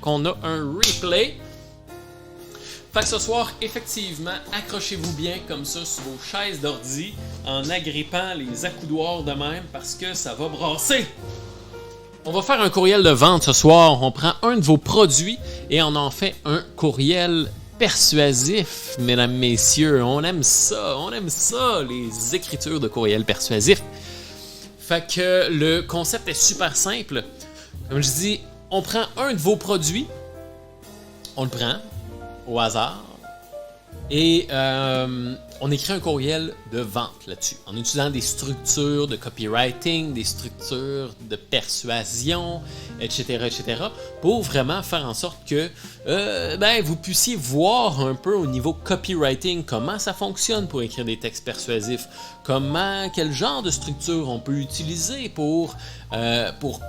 on a un replay. Fait que ce soir, effectivement, accrochez-vous bien comme ça sur vos chaises d'ordi en agrippant les accoudoirs de même parce que ça va brasser. On va faire un courriel de vente ce soir. On prend un de vos produits et on en fait un courriel persuasif, mesdames, messieurs. On aime ça, les écritures de courriel persuasif. Fait que le concept est super simple. Comme je dis, on prend un de vos produits, on le prend au hasard et on écrit un courriel de vente là-dessus en utilisant des structures de copywriting, des structures de persuasion, etc., pour vraiment faire en sorte que vous puissiez voir un peu au niveau copywriting comment ça fonctionne pour écrire des textes persuasifs, quel genre de structure on peut utiliser pour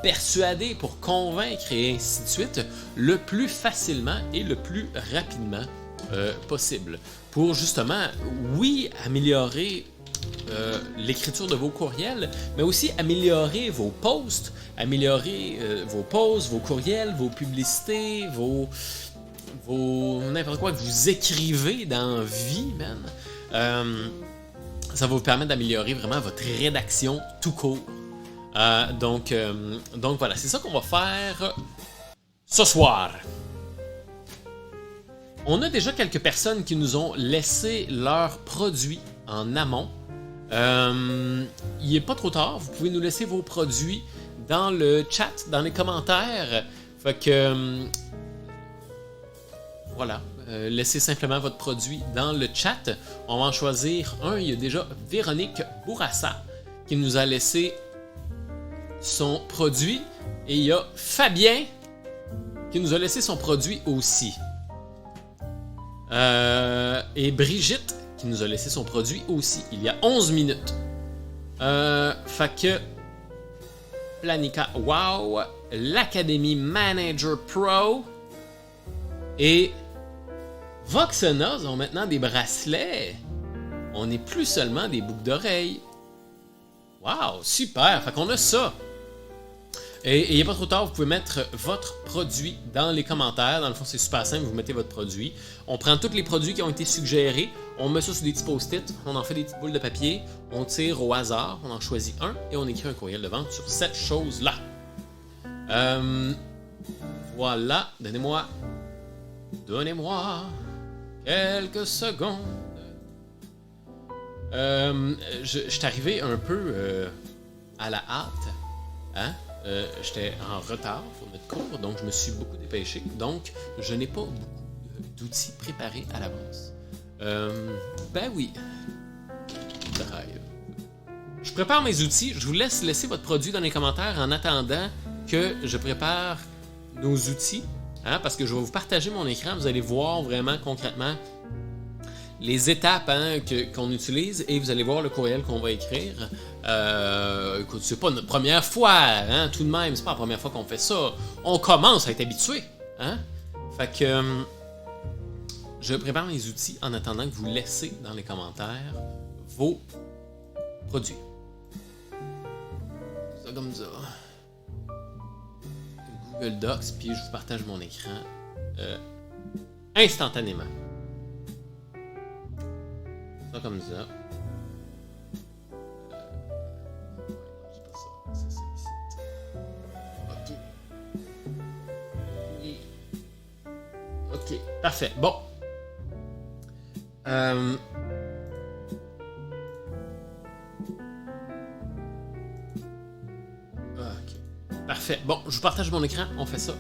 persuader, pour convaincre et ainsi de suite, le plus facilement et le plus rapidement possible. Pour justement, oui, améliorer l'écriture de vos courriels, mais aussi améliorer vos posts, vos courriels, vos publicités, vos n'importe quoi que vous écrivez dans la vie, man. Ça va vous permettre d'améliorer vraiment votre rédaction tout court. Donc voilà, c'est ça qu'on va faire ce soir. On a déjà quelques personnes qui nous ont laissé leurs produits en amont. Il n'est pas trop tard, vous pouvez nous laisser vos produits dans le chat, dans les commentaires. Fait que voilà, laissez simplement votre produit dans le chat. On va en choisir un. Il y a déjà Véronique Bourassa qui nous a laissé son produit. Et il y a Fabien qui nous a laissé son produit aussi. Et Brigitte qui nous a laissé son produit aussi il y a 11 minutes. Fait que Planica Wow, l'Académie Manager Pro et Voxenos ont maintenant des bracelets. On n'est plus seulement des boucles d'oreilles. Wow, super! Fait qu'on a ça. Et il n'est pas trop tard, vous pouvez mettre votre produit dans les commentaires. Dans le fond, c'est super simple, vous mettez votre produit. On prend tous les produits qui ont été suggérés, on met ça sur des petits post-it, on en fait des petites boules de papier, on tire au hasard, on en choisit un et on écrit un courriel de vente sur cette chose-là. Voilà, donnez-moi quelques secondes. Je suis arrivé un peu à la hâte, hein? J'étais en retard pour notre cours, donc je me suis beaucoup dépêché. Donc, je n'ai pas beaucoup d'outils préparés à l'avance. Ben oui. Drive. Je prépare mes outils. Je vous laisse laisser votre produit dans les commentaires en attendant que je prépare nos outils. Hein, parce que je vais vous partager mon écran. Vous allez voir vraiment concrètement les étapes qu'on utilise et vous allez voir le courriel qu'on va écrire. Écoute, c'est pas notre première fois, hein, tout de même, c'est pas la première fois qu'on fait ça. On commence à être habitué, hein. Fait que je prépare mes outils en attendant que vous laissez dans les commentaires vos produits. Ça comme ça. Google Docs, puis je vous partage mon écran instantanément. Ça comme ça. C'est ça ici. Ok. Ok, parfait. Bon. Ok. Parfait. Bon, je vous partage mon écran. On fait ça.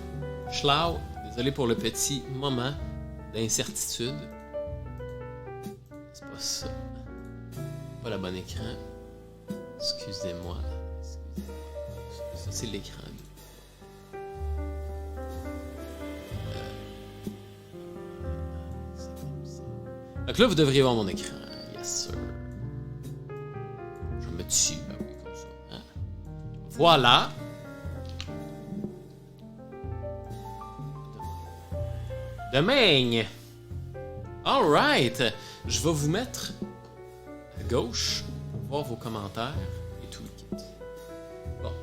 Schlau. Désolé pour le petit moment d'incertitude. C'est pas ça. Pas le bon écran. Excusez-moi. Ça, c'est l'écran. C'est comme ça. Donc là, vous devriez voir mon écran. Yes, sir. Je me tue. Ben oui, comme ça. Hein? Voilà. Demain. Alright. Je vais vous mettre à gauche pour voir vos commentaires et tout le kit. Bon.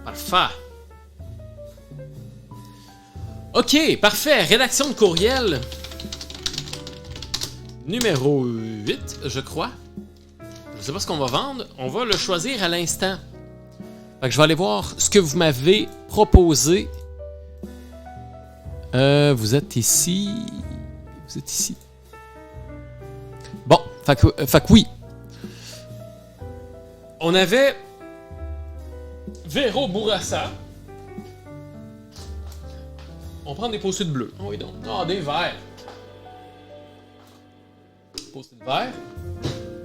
Parfait. OK, parfait. Rédaction de courriel. Numéro 8, je crois. Je sais pas ce qu'on va vendre. On va le choisir à l'instant. Fait que je vais aller voir ce que vous m'avez proposé. Vous êtes ici. Vous êtes ici. Bon, fait que oui. On avait Véro Bourassa. On prend des post-it bleus. Oh oui donc. Non, des verts. Post-it vert.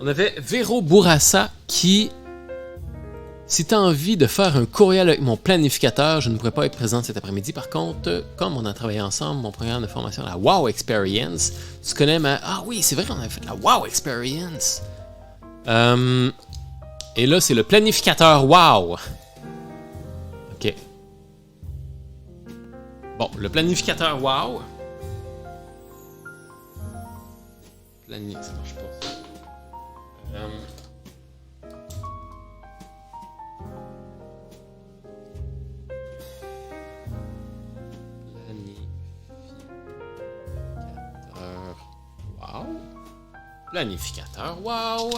On avait Véro Bourassa qui... Si tu as envie de faire un courriel avec mon planificateur, je ne pourrais pas être présent cet après-midi. Par contre, comme on a travaillé ensemble, mon programme de formation, la Wow Experience, tu connais ma... Ah oui, c'est vrai qu'on avait fait la Wow Experience. Et là, c'est le planificateur Wow. OK. Bon, le planificateur Wow. Ça marche pas. Planificateur, wow!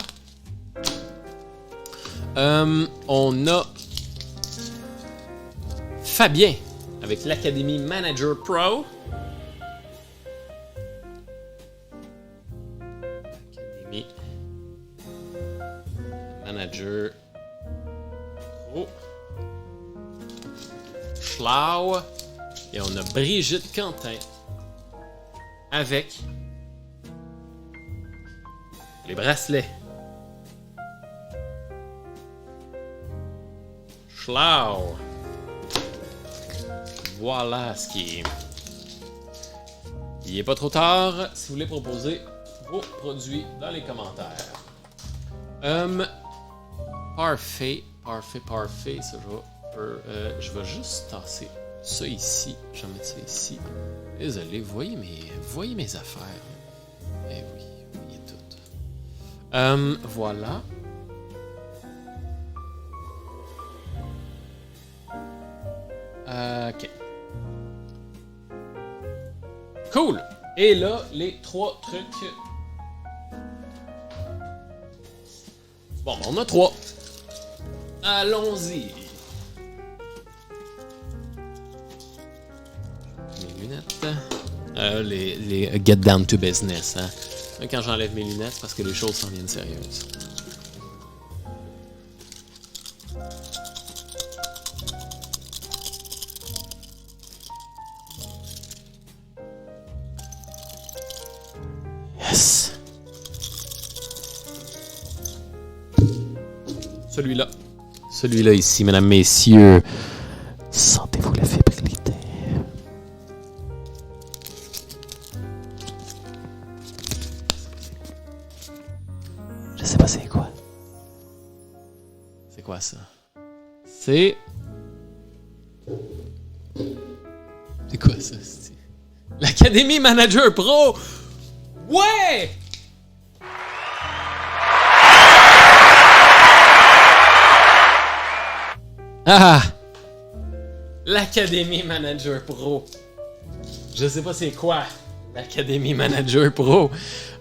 On a Fabien avec l'Académie Manager Pro. Académie Manager Pro. Schlau. Et on a Brigitte Quentin avec les bracelets. Schlau. Voilà ce qui est. Il n'est pas trop tard si vous voulez proposer vos produits dans les commentaires. Parfait. Ça, je vais juste tasser ça ici. Je vais mettre ça ici. Désolé, voyez mes affaires. Eh oui, voyez tout. Voilà. OK. Cool. Et là, les 3 trucs. Bon, on a 3. Allons-y. Mes lunettes. Les get down to business. Hein. Quand j'enlève mes lunettes, c'est parce que les choses s'en viennent sérieuses. Yes. Celui-là ici, mesdames, messieurs. Sentez-vous la fébrilité. Je sais pas c'est quoi. C'est quoi ça? C'est quoi ça? L'Académie Manager Pro! Ouais! Ah! L'Académie Manager Pro. Je sais pas c'est quoi l'Académie Manager Pro.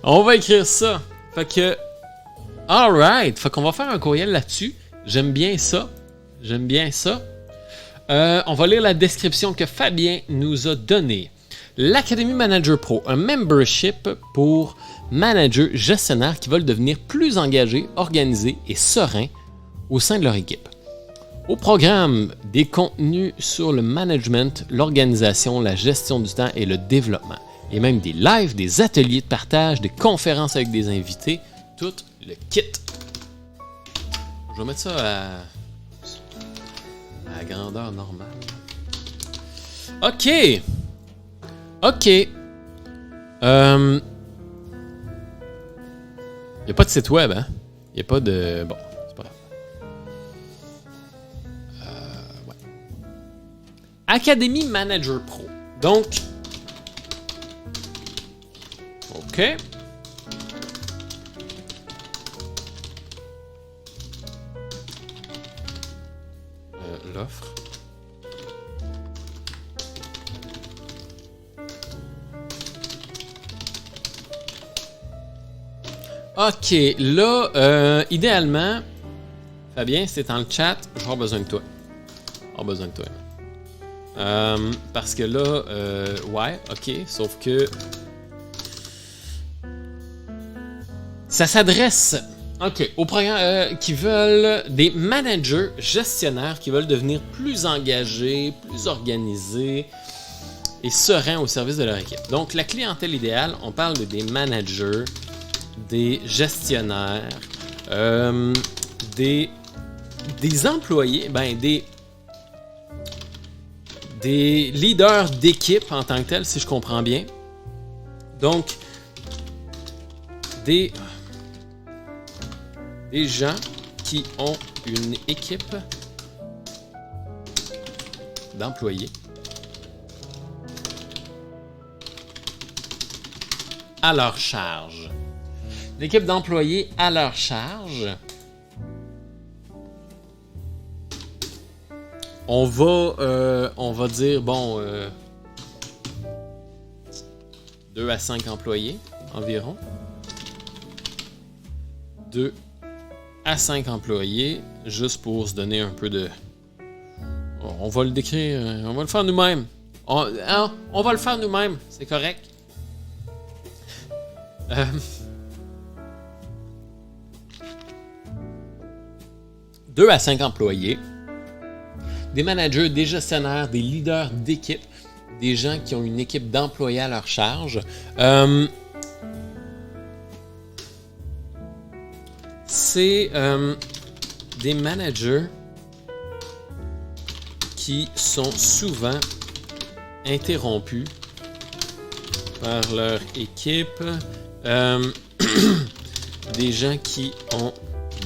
On va écrire ça. Fait que... Alright. Fait qu'on va faire un courriel là-dessus. J'aime bien ça. On va lire la description que Fabien nous a donnée. L'Académie Manager Pro, un membership pour managers gestionnaires qui veulent devenir plus engagés, organisés et sereins au sein de leur équipe. Au programme, des contenus sur le management, l'organisation, la gestion du temps et le développement. Et même des lives, des ateliers de partage, des conférences avec des invités, tout le kit. Je vais mettre ça à grandeur normale. OK. Il n'y a pas de site web, hein? Il n'y a pas de... Bon, c'est pas grave. Ouais. Académie Manager Pro. Donc... OK. L'offre. OK, là, idéalement, Fabien, si t'es dans le chat, je vais avoir besoin de toi. Parce que là, ouais, OK, sauf que ça s'adresse, OK, aux programmes qui veulent des managers gestionnaires qui veulent devenir plus engagés, plus organisés et sereins au service de leur équipe. Donc, la clientèle idéale, on parle des managers, des gestionnaires, des employés, des leaders d'équipe en tant que tel, si je comprends bien. Donc, des gens qui ont une équipe d'employés à leur charge. L'équipe d'employés à leur charge. On va dire, 2 à 5 employés environ. 2 à 5 employés, juste pour se donner un peu de... On va le décrire, on va le faire nous-mêmes. On va le faire nous-mêmes, c'est correct. 2 à 5 employés, des managers, des gestionnaires, des leaders d'équipe, des gens qui ont une équipe d'employés à leur charge. C'est des managers qui sont souvent interrompus par leur équipe. Des gens qui ont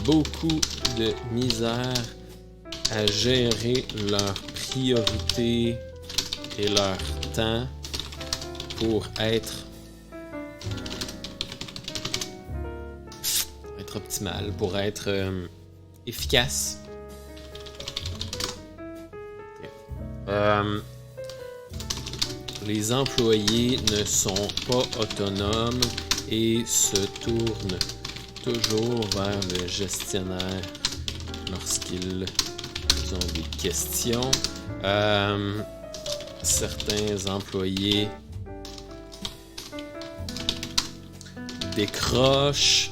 beaucoup de misère à gérer leurs priorités et leur temps pour être optimal, pour être efficace. Okay. Les employés ne sont pas autonomes et se tournent toujours vers le gestionnaire lorsqu'ils ont des questions. Certains employés décrochent,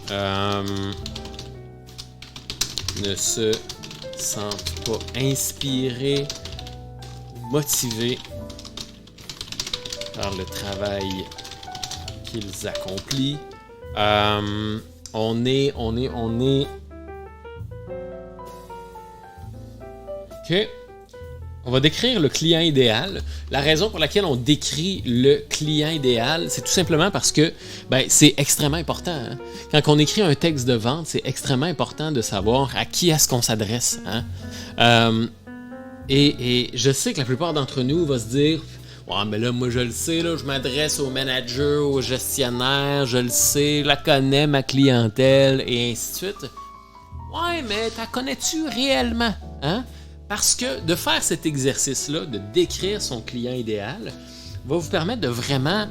ne se sentent pas inspirés, motivés par le travail qu'ils accomplissent. On est... OK. On va décrire le client idéal. La raison pour laquelle on décrit le client idéal, c'est tout simplement parce que c'est extrêmement important. Hein? Quand on écrit un texte de vente, c'est extrêmement important de savoir à qui est-ce qu'on s'adresse. Hein? Et je sais que la plupart d'entre nous vont se dire « Ouais, mais là, moi, je le sais, là, je m'adresse aux managers, aux gestionnaires, je le sais, je la connais, ma clientèle, et ainsi de suite. » Ouais, mais t'as connais-tu réellement? Hein? Parce que de faire cet exercice-là, de décrire son client idéal, va vous permettre de vraiment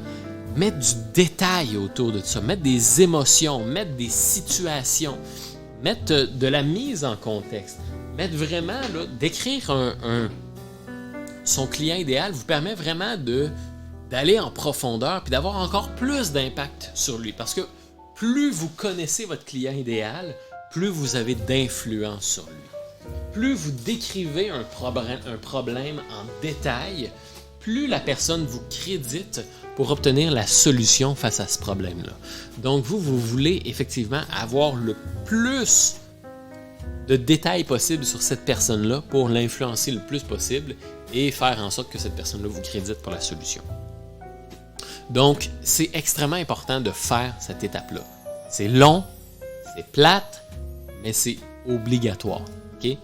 mettre du détail autour de ça, mettre des émotions, mettre des situations, mettre de la mise en contexte, mettre vraiment, là, décrire son client idéal vous permet vraiment d'aller en profondeur puis d'avoir encore plus d'impact sur lui. Parce que plus vous connaissez votre client idéal, plus vous avez d'influence sur lui. Plus vous décrivez un problème en détail, plus la personne vous crédite pour obtenir la solution face à ce problème-là. Donc, vous voulez effectivement avoir le plus de détails possible sur cette personne-là pour l'influencer le plus possible et faire en sorte que cette personne-là vous crédite pour la solution. Donc, c'est extrêmement important de faire cette étape-là. C'est long, c'est plate, mais c'est obligatoire. Okay?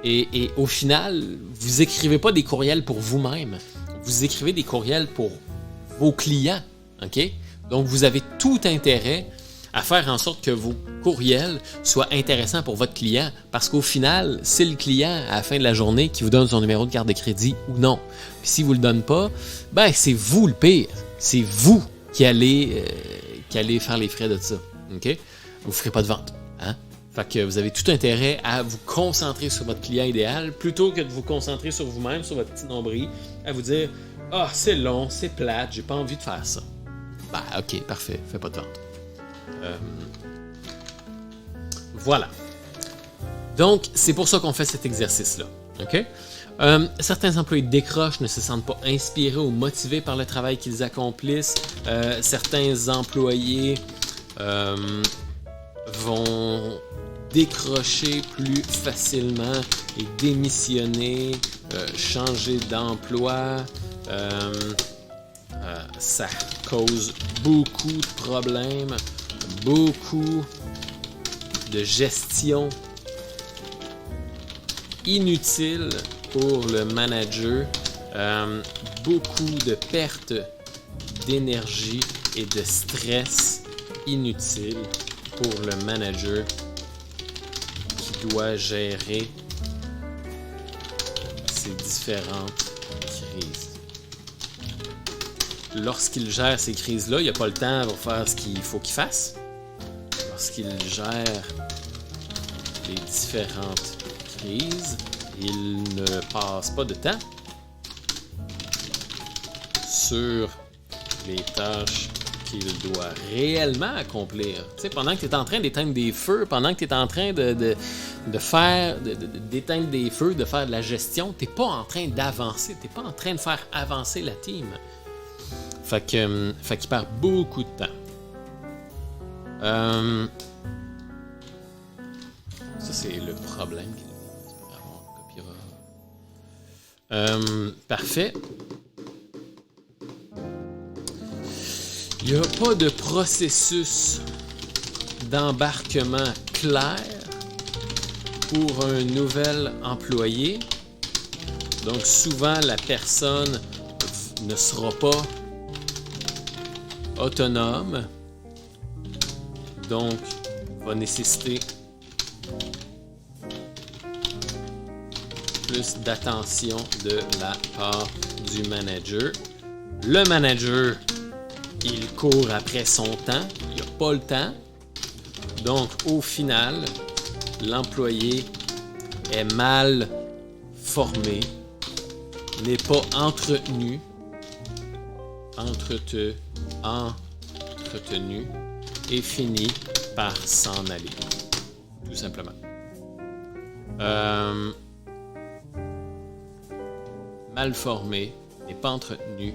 Et au final, vous écrivez pas des courriels pour vous-même. Vous écrivez des courriels pour vos clients. Okay? Donc, vous avez tout intérêt à faire en sorte que vos courriels soient intéressants pour votre client. Parce qu'au final, c'est le client, à la fin de la journée, qui vous donne son numéro de carte de crédit ou non. Puis si vous ne le donnez pas, c'est vous le pire. C'est vous qui allez faire les frais de ça. Okay? vous ne ferez pas de vente. Hein? Fait que vous avez tout intérêt à vous concentrer sur votre client idéal plutôt que de vous concentrer sur vous-même, sur votre petit nombril, à vous dire « Ah, c'est long, c'est plate, j'ai pas envie de faire ça. » Ben, ok, parfait, fais pas de vente. Voilà. Donc, c'est pour ça qu'on fait cet exercice-là. OK? Certains employés décrochent, ne se sentent pas inspirés ou motivés par le travail qu'ils accomplissent. Certains employés vont décrocher plus facilement et démissionner, changer d'emploi. Ça cause beaucoup de problèmes, beaucoup de gestion inutile pour le manager, beaucoup de pertes d'énergie et de stress inutile pour le manager qui doit gérer ces différentes crises. Lorsqu'il gère ces crises-là, il n'a pas le temps pour faire ce qu'il faut qu'il fasse. Lorsqu'il gère les différentes crises, il ne passe pas de temps sur les tâches qu'il doit réellement accomplir. Tu sais, pendant que tu es en train d'éteindre des feux, pendant que tu es en train d'éteindre des feux, de faire de la gestion, tu n'es pas en train d'avancer, tu n'es pas en train de faire avancer la team. Fait qu'il perd beaucoup de temps. Ça, c'est le problème. Parfait. Il n'y a pas de processus d'embarquement clair pour un nouvel employé. Donc, souvent, la personne ne sera pas autonome. Donc, va nécessiter plus d'attention de la part du manager. Le manager, il court après son temps, il n'a pas le temps. Donc, au final, l'employé est mal formé, n'est pas entretenu et finit par s'en aller, tout simplement. Mal formé, n'est pas entretenu,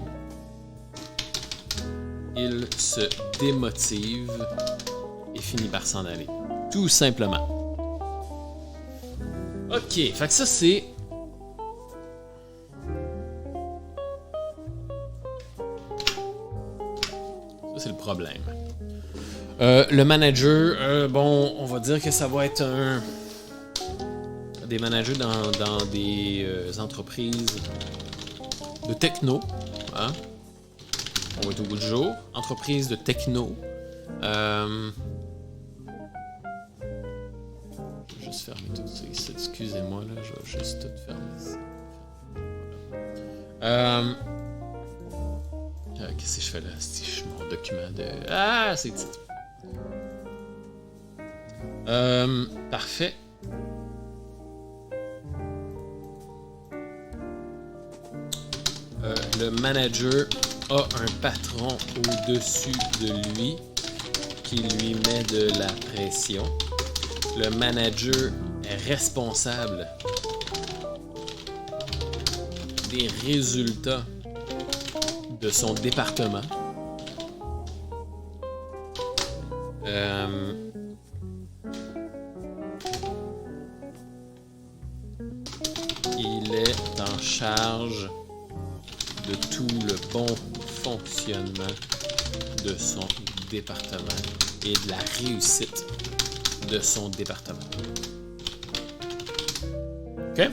il se démotive et finit par s'en aller, tout simplement. Ok, fait que ça c'est... Ça c'est le problème. Le manager, bon, on va dire que ça va être des managers dans des entreprises de techno. Hein? On va être au bout du jour. Entreprise de techno. Je vais juste fermer tout ça ici. Excusez-moi, là, je vais juste tout fermer ça. Qu'est-ce que je fais là? Si je suis mon document de... Ah, c'est titre. Parfait. Le manager a un patron au-dessus de lui qui lui met de la pression. Le manager est responsable des résultats de son département. Il est en charge de tout le bon fonctionnement de son département et de la réussite de son département. OK?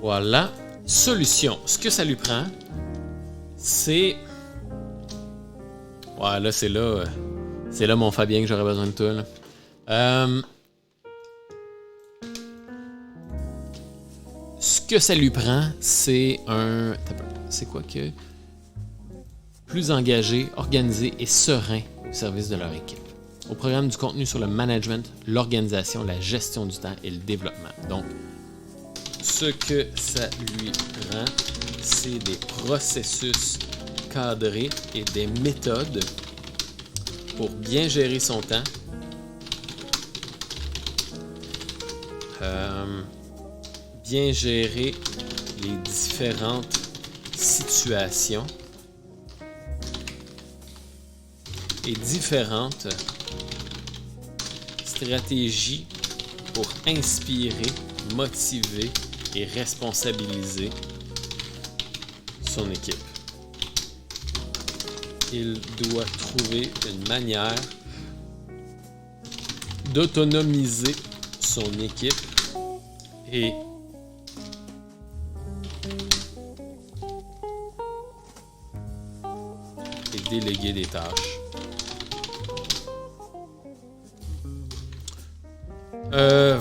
Voilà. Solution. Ce que ça lui prend, c'est... Ouais, là, c'est là mon Fabien que j'aurais besoin de toi. Là. que ça lui prend, c'est un... C'est quoi que... Plus engagé, organisé et serein au service de leur équipe. Au programme du contenu sur le management, l'organisation, la gestion du temps et le développement. Donc, ce que ça lui prend, c'est des processus cadrés et des méthodes pour bien gérer son temps, bien gérer les différentes situations et différentes stratégies pour inspirer, motiver et responsabiliser son équipe. Il doit trouver une manière d'autonomiser son équipe et déléguer des tâches.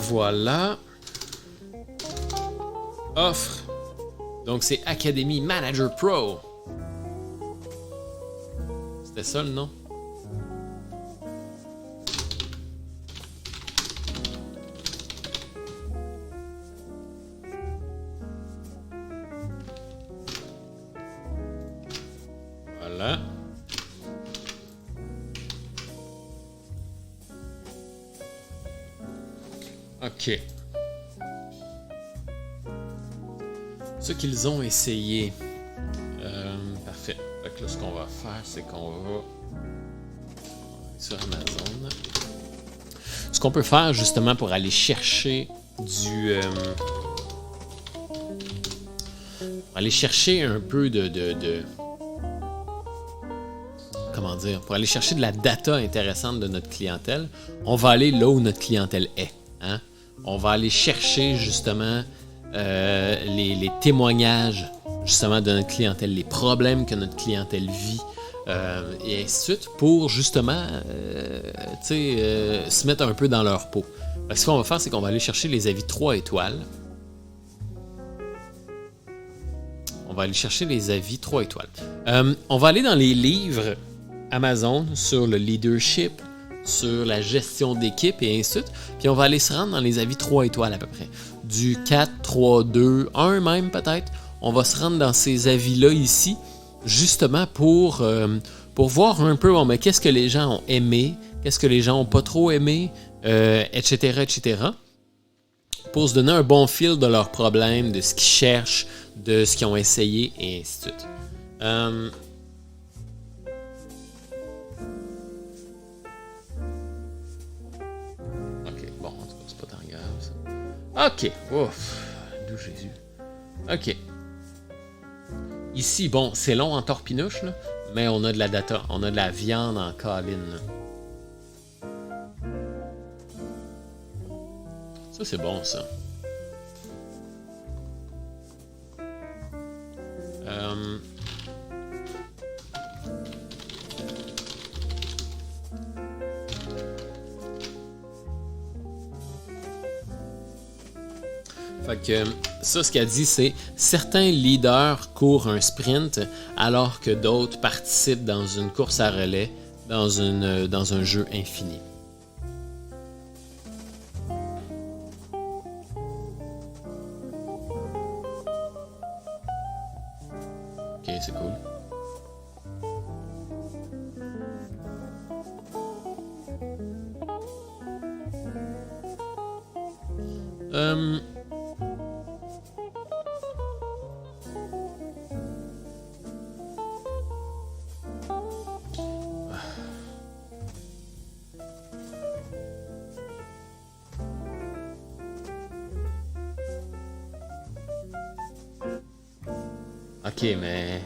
Voilà. Offre. Donc c'est Academy Manager Pro. C'était ça le nom? Voilà. OK. Ce qu'ils ont essayé. Parfait. Fait que là, ce qu'on va faire, c'est qu'on va sur Amazon. Ce qu'on peut faire justement pour aller chercher aller chercher un peu de comment dire, pour aller chercher de la data intéressante de notre clientèle, on va aller là où notre clientèle est. Hein? On va aller chercher justement les témoignages justement de notre clientèle, les problèmes que notre clientèle vit et ainsi de suite pour justement se mettre un peu dans leur peau. Fait que ce qu'on va faire, c'est qu'on va aller chercher les avis 3 étoiles. On va aller chercher les avis 3 étoiles. On va aller dans les livres Amazon sur le leadership, sur la gestion d'équipe et ainsi de suite. Puis on va aller se rendre dans les avis 3 étoiles à peu près. Du 4, 3, 2, 1 même peut-être. On va se rendre dans ces avis-là ici, justement pour voir un peu mais qu'est-ce que les gens ont aimé, qu'est-ce que les gens n'ont pas trop aimé, etc., etc. Pour se donner un bon feel de leurs problèmes, de ce qu'ils cherchent, de ce qu'ils ont essayé et ainsi de suite. Ok, bon, en tout cas, c'est pas tant grave ça. Ok, ouf, d'où Jésus. Ok. Ici, bon, c'est long en torpinouche, là, mais on a de la data, on a de la viande en colline. Ça, c'est bon, ça. Fait que ça, ce qu'elle dit, c'est certains leaders courent un sprint alors que d'autres participent dans une course à relais dans un jeu infini. Ok, c'est cool. Ok, mais...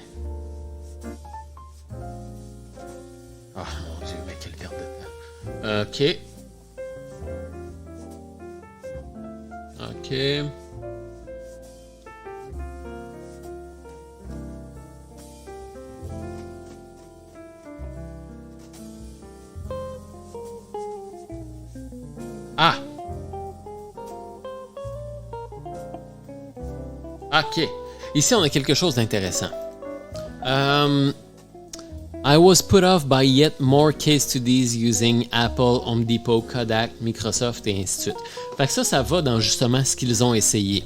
Ah, mon Dieu, mais quelle perte de temps. Ok. Ok. Ah! OK. Ici, on a quelque chose d'intéressant. I was put off by yet more case studies using Apple, Home Depot, Kodak, Microsoft et ainsi de suite. Fait que ça va dans justement ce qu'ils ont essayé.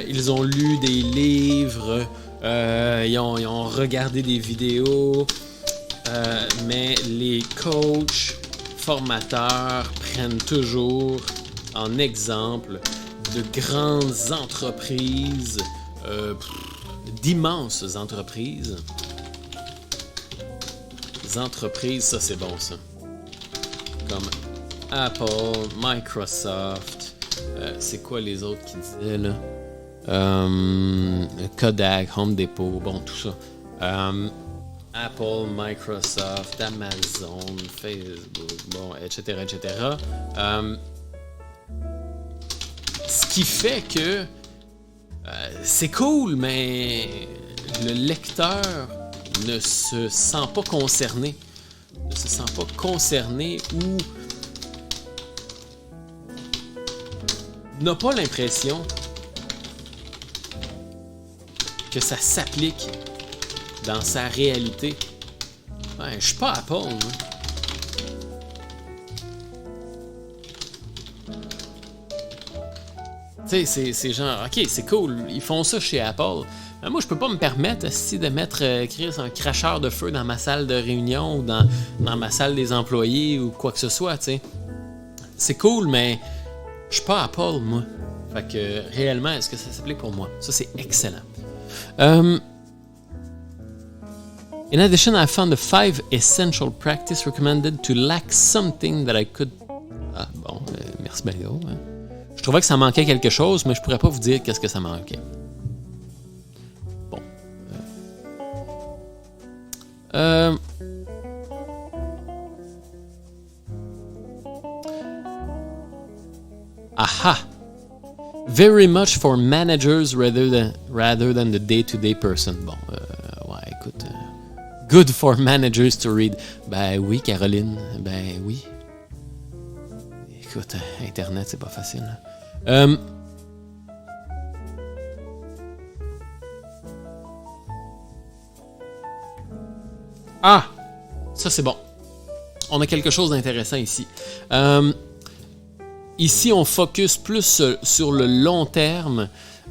Ils ont lu des livres, ils ont regardé des vidéos, mais les coachs, formateurs prennent toujours en exemple de grandes entreprises, d'immenses entreprises. Entreprises, ça c'est bon ça. Comme Apple, Microsoft, c'est quoi les autres qui disaient là? Kodak, Home Depot, bon tout ça. Apple, Microsoft, Amazon, Facebook, bon, etc., etc. Ce qui fait que c'est cool, mais le lecteur ne se sent pas concerné. Ne se sent pas concerné ou n'a pas l'impression que ça s'applique dans sa réalité. Ouais, je suis pas Apple, moi. Tu sais, c'est genre, ok, c'est cool, ils font ça chez Apple. Mais moi, je peux pas me permettre aussi de mettre un cracheur de feu dans ma salle de réunion ou dans ma salle des employés ou quoi que ce soit, tu sais. C'est cool, mais je suis pas Apple, moi. Fait que, réellement, est-ce que ça s'applique pour moi? Ça, c'est excellent. In addition, I found the 5 essential practices recommended to lack something that I could... Ah, bon, merci bien gros. Hein. Je trouvais que ça manquait quelque chose, mais je pourrais pas vous dire qu'est-ce que ça manquait. Bon. Aha! Very much for managers rather than the day-to-day person. Bon, ouais, écoute... good for managers to read. Ben oui, Caroline, ben oui. Écoute, Internet, c'est pas facile. Ah! Ça, c'est bon. On a quelque chose d'intéressant ici. Ici, on focus plus sur le long terme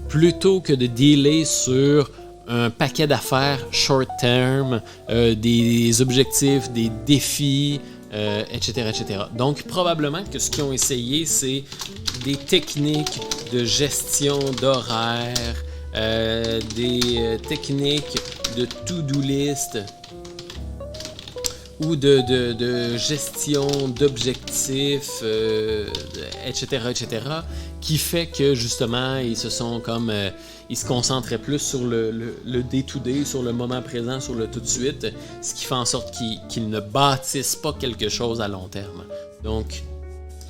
plutôt que de dealer sur un paquet d'affaires short term, des objectifs, des défis, etc., etc. Donc, probablement que ce qu'ils ont essayé, c'est des techniques de gestion d'horaire, des techniques de to-do list ou de gestion d'objectifs, etc., etc., qui fait que, justement, ils se sont comme... ils se concentraient plus sur le day-to-day, sur le moment présent, sur le tout de suite, ce qui fait en sorte qu'ils ne bâtissent pas quelque chose à long terme. Donc,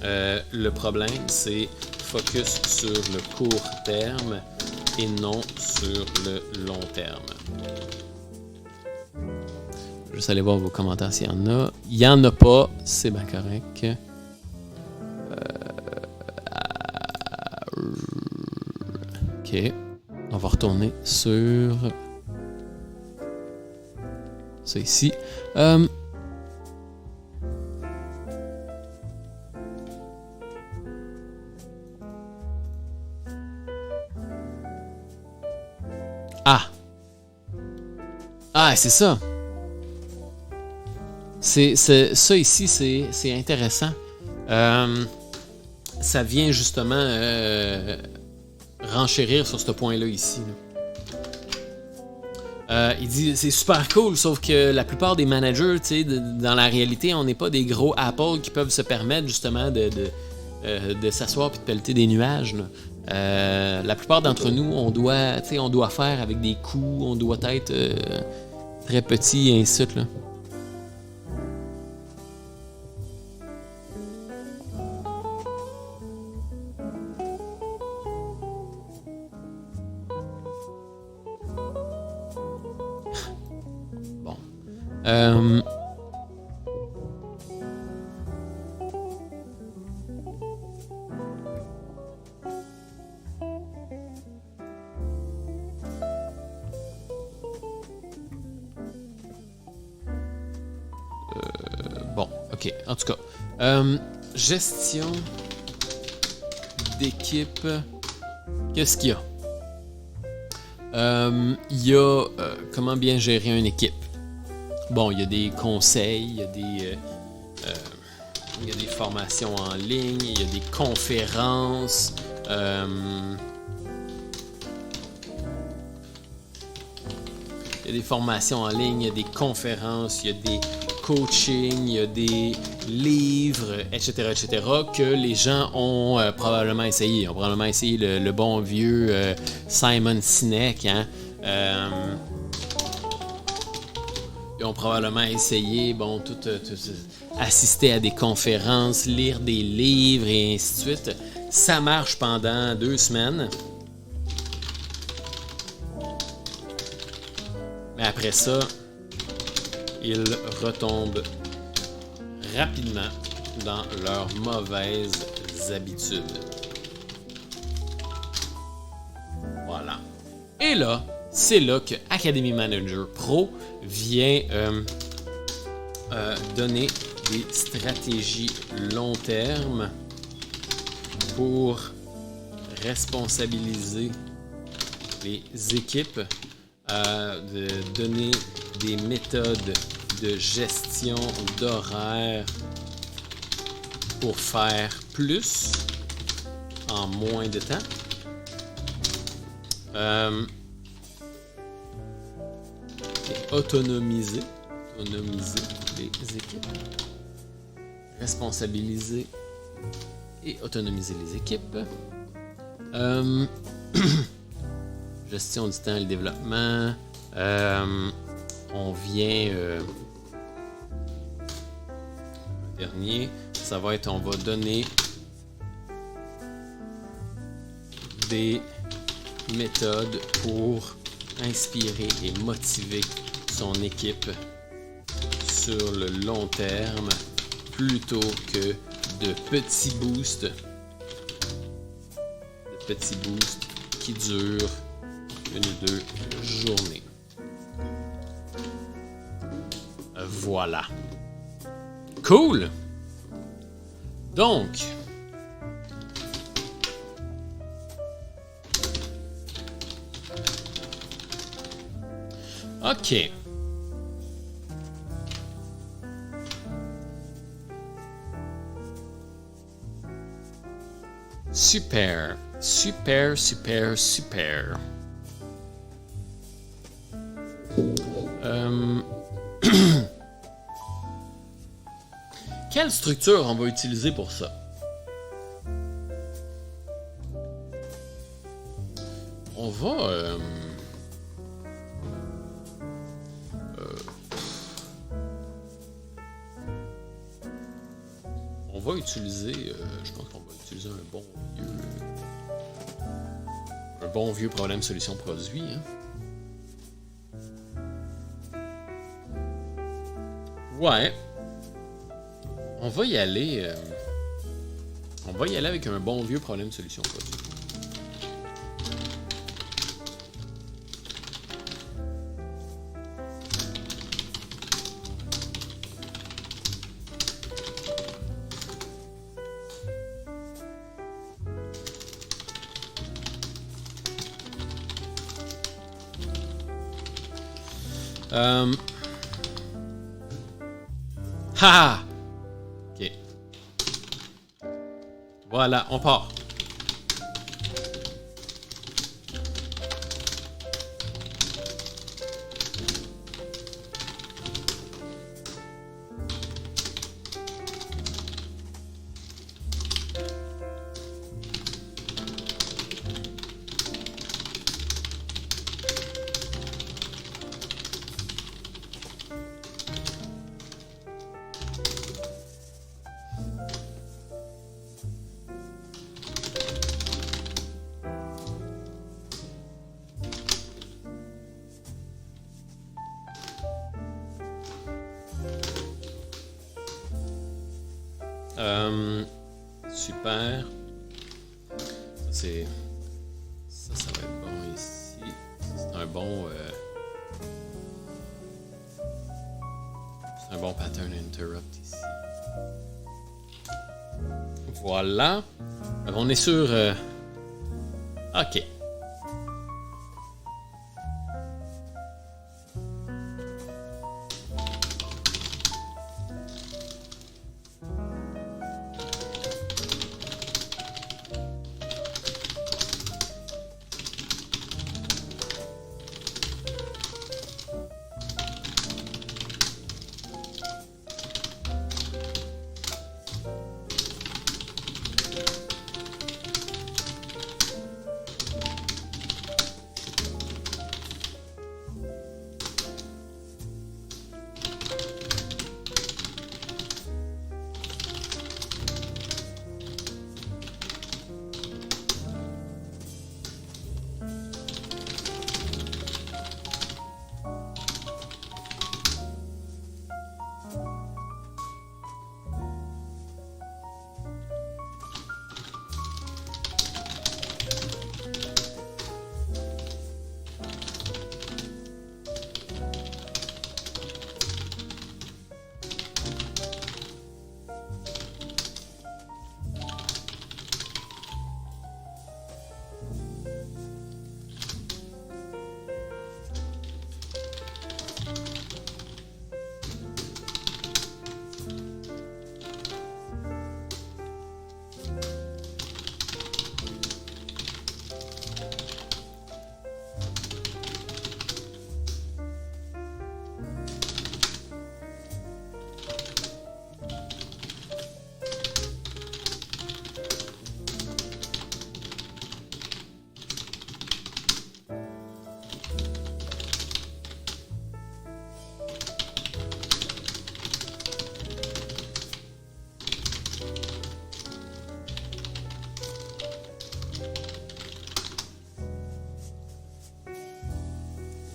le problème, c'est focus sur le court terme et non sur le long terme. Juste aller voir vos commentaires s'il y en a. Il n'y en a pas, c'est bien correct. Ok. On va retourner sur ça ici. Ah, c'est ça. Ça ici, c'est intéressant. Ça vient justement renchérir sur ce point-là ici. Il dit c'est super cool, sauf que la plupart des managers, dans la réalité, on n'est pas des gros Apple qui peuvent se permettre justement de s'asseoir et de pelleter des nuages. La plupart d'entre nous, on doit faire avec des coûts, on doit être très petit et ainsi de suite. Là. Bon. Bon, ok. En tout cas, gestion d'équipe. Qu'est-ce qu'il y a? Il y a comment bien gérer une équipe. Bon, il y a des conseils, il y a des formations en ligne, il y a des conférences. Il y a des formations en ligne, il y a des conférences, il y a des coachings, il y a des livres, etc., etc., que les gens ont probablement essayé. Ils ont probablement essayé le bon vieux Simon Sinek, hein? Ils ont probablement essayé, bon, assister à des conférences, lire des livres et ainsi de suite. Ça marche pendant 2 semaines. Mais après ça, ils retombent rapidement dans leurs mauvaises habitudes. Voilà. Et là, c'est là que Academy Manager Pro vient donner des stratégies long terme pour responsabiliser les équipes, de donner des méthodes de gestion d'horaire pour faire plus en moins de temps. Et autonomiser les équipes. Responsabiliser et autonomiser les équipes. Gestion du temps et le développement. On vient... dernier, ça va être, on va donner des méthodes pour inspirer et motiver son équipe sur le long terme plutôt que de petits boosts. De petits boosts qui durent 1 ou 2 journées. Voilà. Cool! Donc, OK. Super. Super, super, super. Quelle structure on va utiliser pour ça? On va... on va utiliser... je pense qu'on va utiliser un bon vieux problème solution produit. Hein? Ouais. On va y aller avec un bon vieux problème solution produit. Ha! Ok. Voilà, on part. Super. Ça va être bon ici. C'est un bon C'est un bon pattern interrupt ici. Voilà. Alors, on est sur... OK.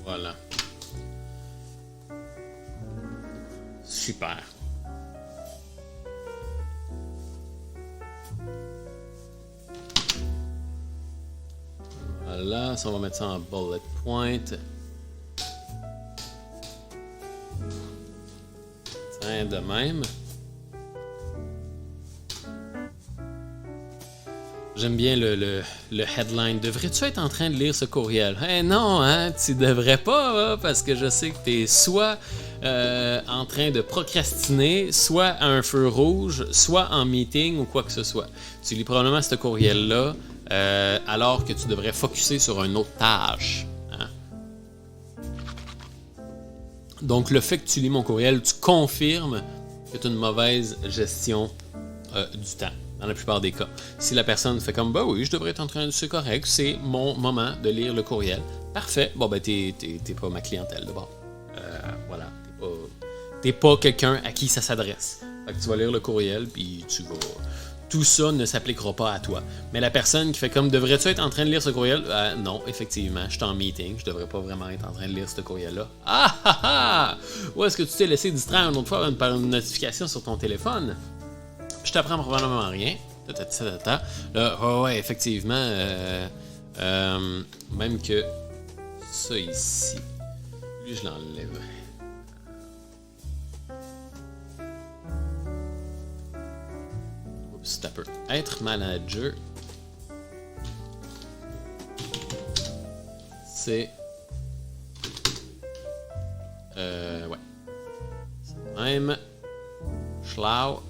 Voilà. Super. Voilà, ça on va mettre ça en bullet point. Tiens, de même. J'aime bien le headline. Devrais-tu être en train de lire ce courriel? Eh non, hein, tu devrais pas, hein, parce que je sais que tu es soit en train de procrastiner, soit à un feu rouge, soit en meeting ou quoi que ce soit. Tu lis probablement ce courriel-là alors que tu devrais focusser sur une autre tâche. Hein? Donc, le fait que tu lis mon courriel, tu confirmes que tu as une mauvaise gestion du temps. Dans la plupart des cas. Si la personne fait comme, bah oui, je devrais être en train de... C'est correct, c'est mon moment de lire le courriel. Parfait. Bon, ben, t'es pas ma clientèle d'abord. Voilà. T'es pas quelqu'un à qui ça s'adresse. Fait que tu vas lire le courriel, puis tu vas... Tout ça ne s'appliquera pas à toi. Mais la personne qui fait comme, devrais-tu être en train de lire ce courriel? Non, effectivement, je suis en meeting. Je devrais pas vraiment être en train de lire ce courriel-là. Ah ah ah! Où est-ce que tu t'es laissé distraire une autre fois par une notification sur ton téléphone? Je t'apprends probablement rien. Là, ouais, effectivement. Même que ça ici. Lui, je l'enlève. Oups, ça peut être manager. C'est. Ouais. C'est même. Schlau.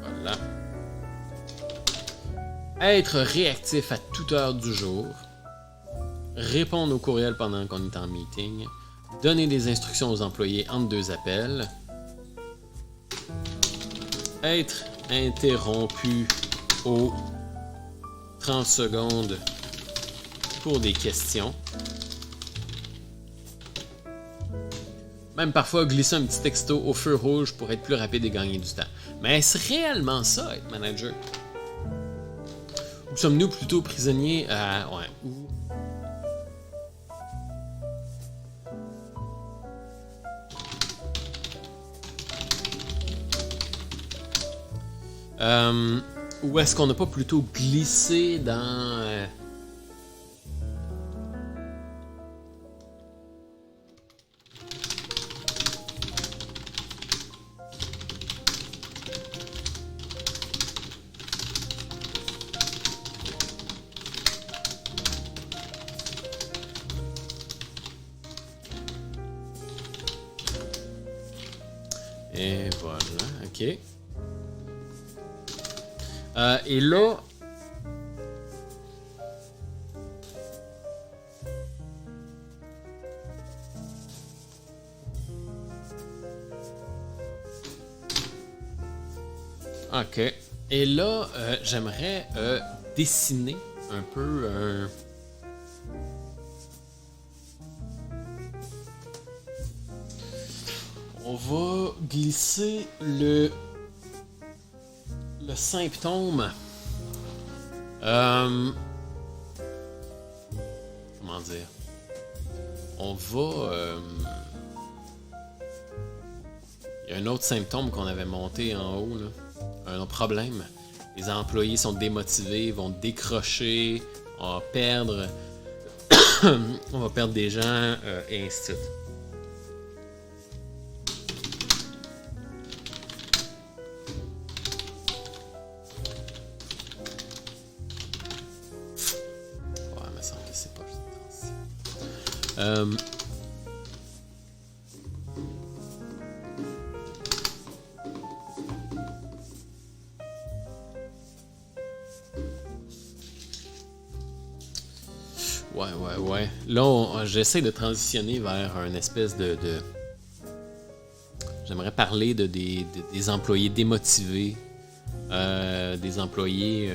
Voilà. Être réactif à toute heure du jour. Répondre aux courriels pendant qu'on est en meeting. Donner des instructions aux employés entre deux appels. Être interrompu aux 30 secondes pour des questions. Même parfois glisser un petit texto au feu rouge pour être plus rapide et gagner du temps. Mais est-ce réellement ça, être manager? Ou sommes-nous plutôt prisonniers à... Ouais, ou... Ou est-ce qu'on n'a pas plutôt glissé dans... folle, hein? OK. Et là... OK. Et là, j'aimerais dessiner un peu un... On va glisser le symptôme. Comment dire? On va... Il y a un autre symptôme qu'on avait monté en haut, là. Un autre problème. Les employés sont démotivés, vont décrocher, on va perdre... on va perdre des gens, et ainsi de suite. Ouais, il me semble que c'est pas juste. Ouais. Là, j'essaie de transitionner vers une espèce de... J'aimerais parler des employés démotivés, des employés...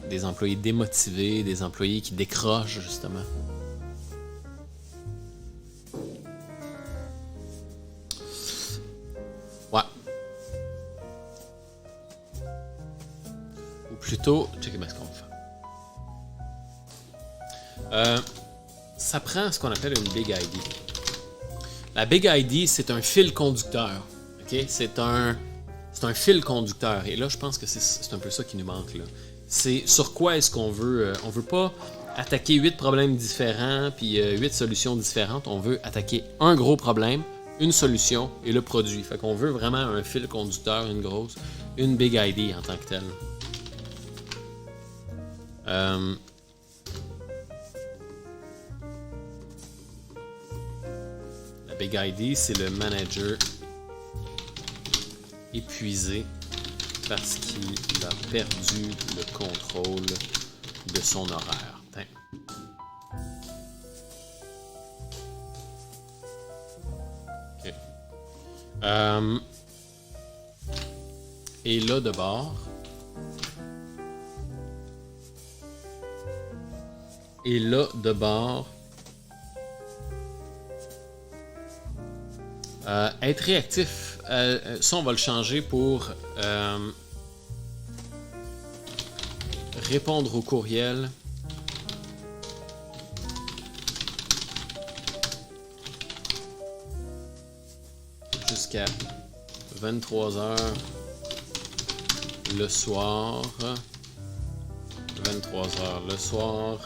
des employés démotivés, des employés qui décrochent, justement. Ouais. Ou plutôt, checker bien ce qu'on va faire. Ça prend ce qu'on appelle une Big ID. La Big ID, c'est un fil conducteur. Okay? C'est un fil conducteur. Et là, je pense que c'est un peu ça qui nous manque, là. C'est sur quoi est-ce qu'on veut... on veut pas attaquer 8 problèmes différents puis 8 solutions différentes. On veut attaquer un gros problème, une solution et le produit. Fait qu'on veut vraiment un fil conducteur, une Big ID en tant que telle. La Big ID, c'est le manager épuisé parce qu'il a perdu le contrôle de son horaire. Tiens. OK. Et là, de bord. Et là, de bord. Être réactif, ça on va le changer pour répondre aux courriels. Jusqu'à 23h le soir. 23h le soir.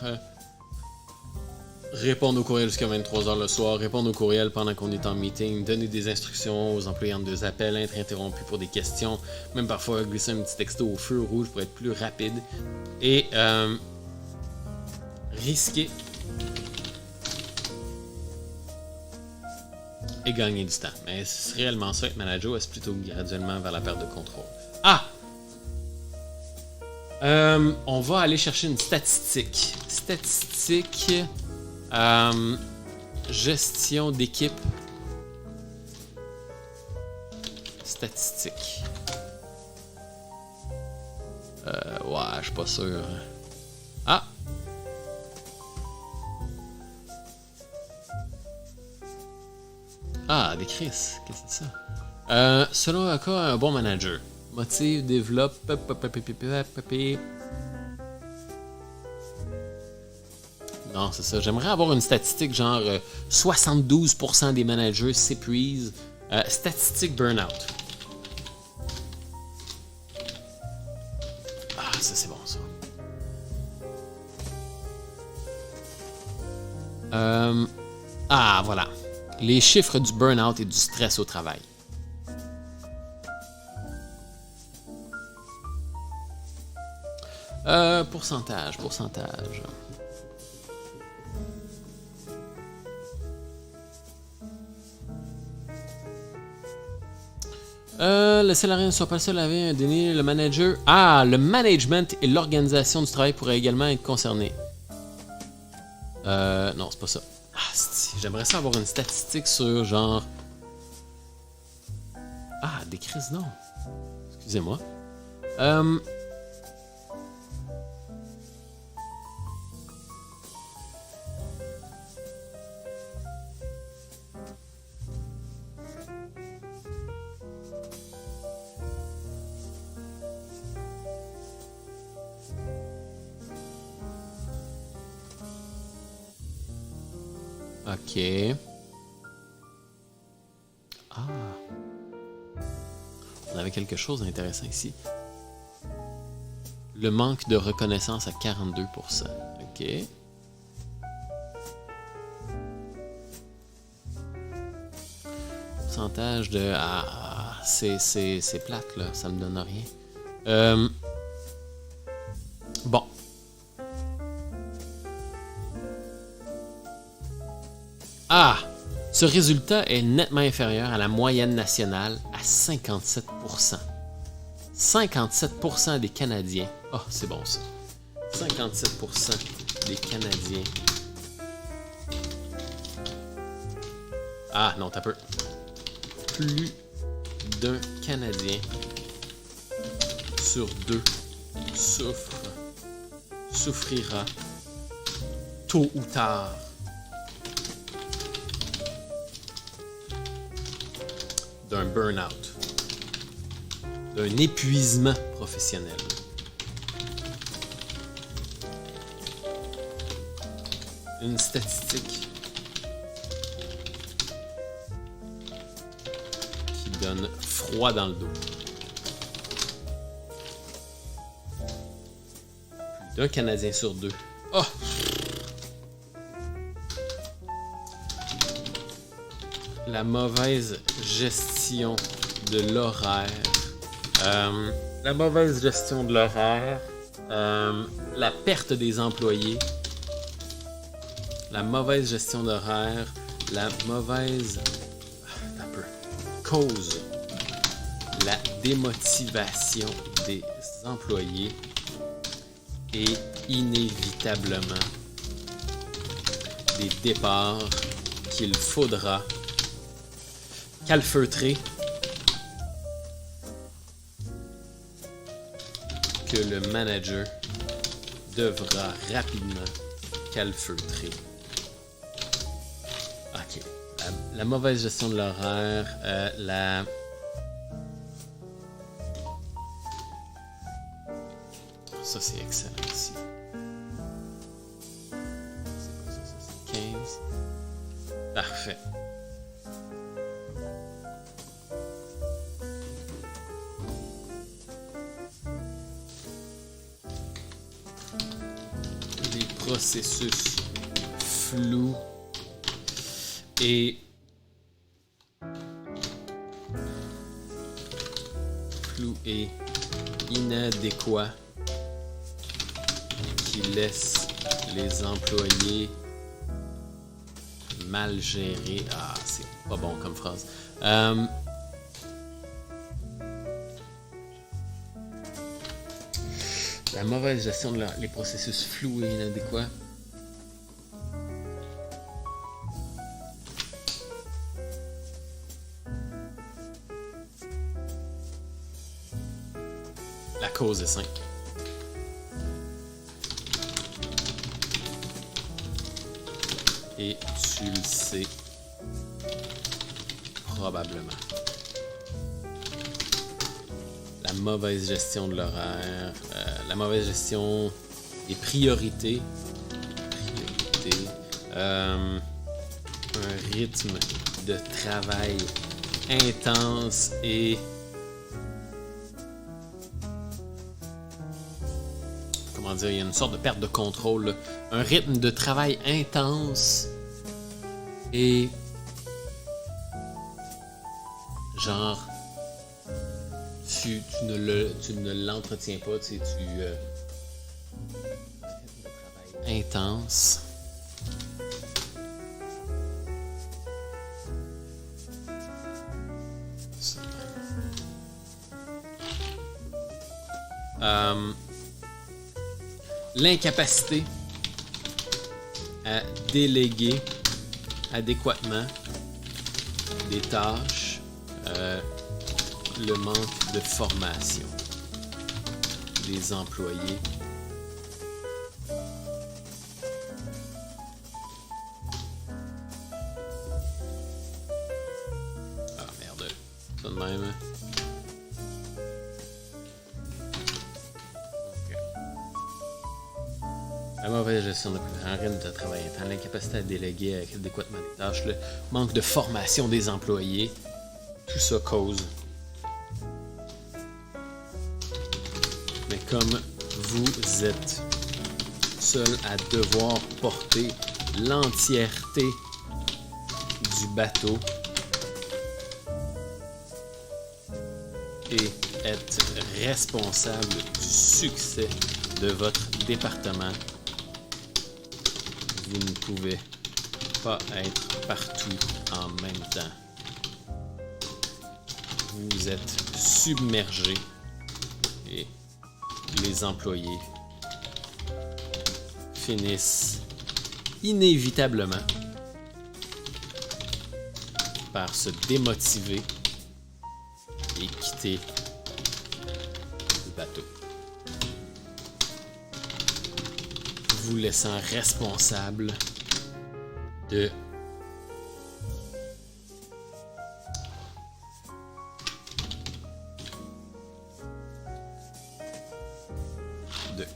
Répondre aux courriels jusqu'à 23h le soir, répondre aux courriels pendant qu'on est en meeting, donner des instructions aux employés entre deux appels, être interrompu pour des questions, même parfois glisser un petit texto au feu rouge pour être plus rapide. Et risquer et gagner du temps. Mais c'est réellement ça être manager ou est-ce plutôt graduellement vers la perte de contrôle? Ah! On va aller chercher une statistique. Statistique... gestion d'équipe. Statistique. Ouais, je suis pas sûr. Ah! Ah, des crises. Qu'est-ce que c'est ça? Selon un cas, un bon manager. Motive, développe. Non, c'est ça. J'aimerais avoir une statistique genre 72% des managers s'épuisent. Statistique burn-out. Ah, ça c'est bon ça. Ah, voilà. Les chiffres du burn-out et du stress au travail. Pourcentage. Le salarié ne soit pas le seul à avoir un déni. Le manager... Ah, le management et l'organisation du travail pourraient également être concernés. Non, c'est pas ça. Ah, j'aimerais ça avoir une statistique sur genre... Ah, des crises, non. Excusez-moi. Ok. Ah. On avait quelque chose d'intéressant ici. Le manque de reconnaissance à 42%. Ok. Pourcentage de... Ah, c'est plate, là. Ça me donne rien. Bon. Ah! Ce résultat est nettement inférieur à la moyenne nationale à 57%. 57% des Canadiens. Oh, c'est bon ça. 57% des Canadiens. Ah, non, t'as peu. Plus d'un Canadien sur deux souffrira tôt ou tard d'un burn-out, d'un épuisement professionnel. Une statistique qui donne froid dans le dos. Plus d'un Canadien sur deux. Oh! La mauvaise gestion de l'horaire. La mauvaise gestion de l'horaire. La perte des employés. La mauvaise gestion d'horaire. La mauvaise cause. La démotivation des employés. Et inévitablement des départs qu'il faudra calfeutrer, que le manager devra rapidement calfeutrer. Ok. La mauvaise gestion de l'horaire, Ça, c'est excellent ici. C'est quoi ça? C'est 15. Parfait. Processus flou et inadéquat qui laisse les employés mal gérés. Ah, c'est pas bon comme phrase. La mauvaise gestion de les processus flous et inadéquats. La cause est simple. Et tu le sais probablement. La mauvaise gestion de l'horaire, la mauvaise gestion des priorités, un rythme de travail intense et comment dire, il y a une sorte de perte de contrôle, là. Un rythme de travail intense et genre tu ne l'entretiens pas, tu sais, travail intense. L'incapacité à déléguer adéquatement des tâches, le manque de formation des employés. Ah merde, ça de même. Okay. La mauvaise gestion de rythme de travail intense, l'incapacité à déléguer adéquatement les tâches, le manque de formation des employés, tout ça cause. Mais comme vous êtes seul à devoir porter l'entièreté du bateau et être responsable du succès de votre département, vous ne pouvez pas être partout en même temps. Vous êtes submergé et les employés finissent inévitablement par se démotiver et quitter le bateau, vous laissant responsable de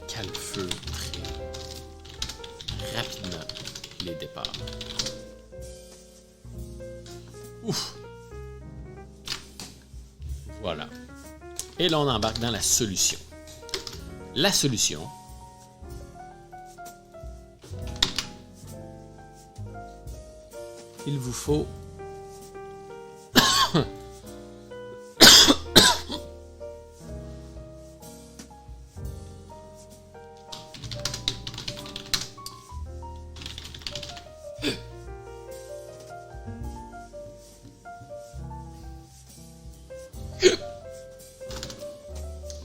calfeutrer rapidement les départs. Ouf! Voilà. Et là, on embarque dans la solution. La solution, il vous faut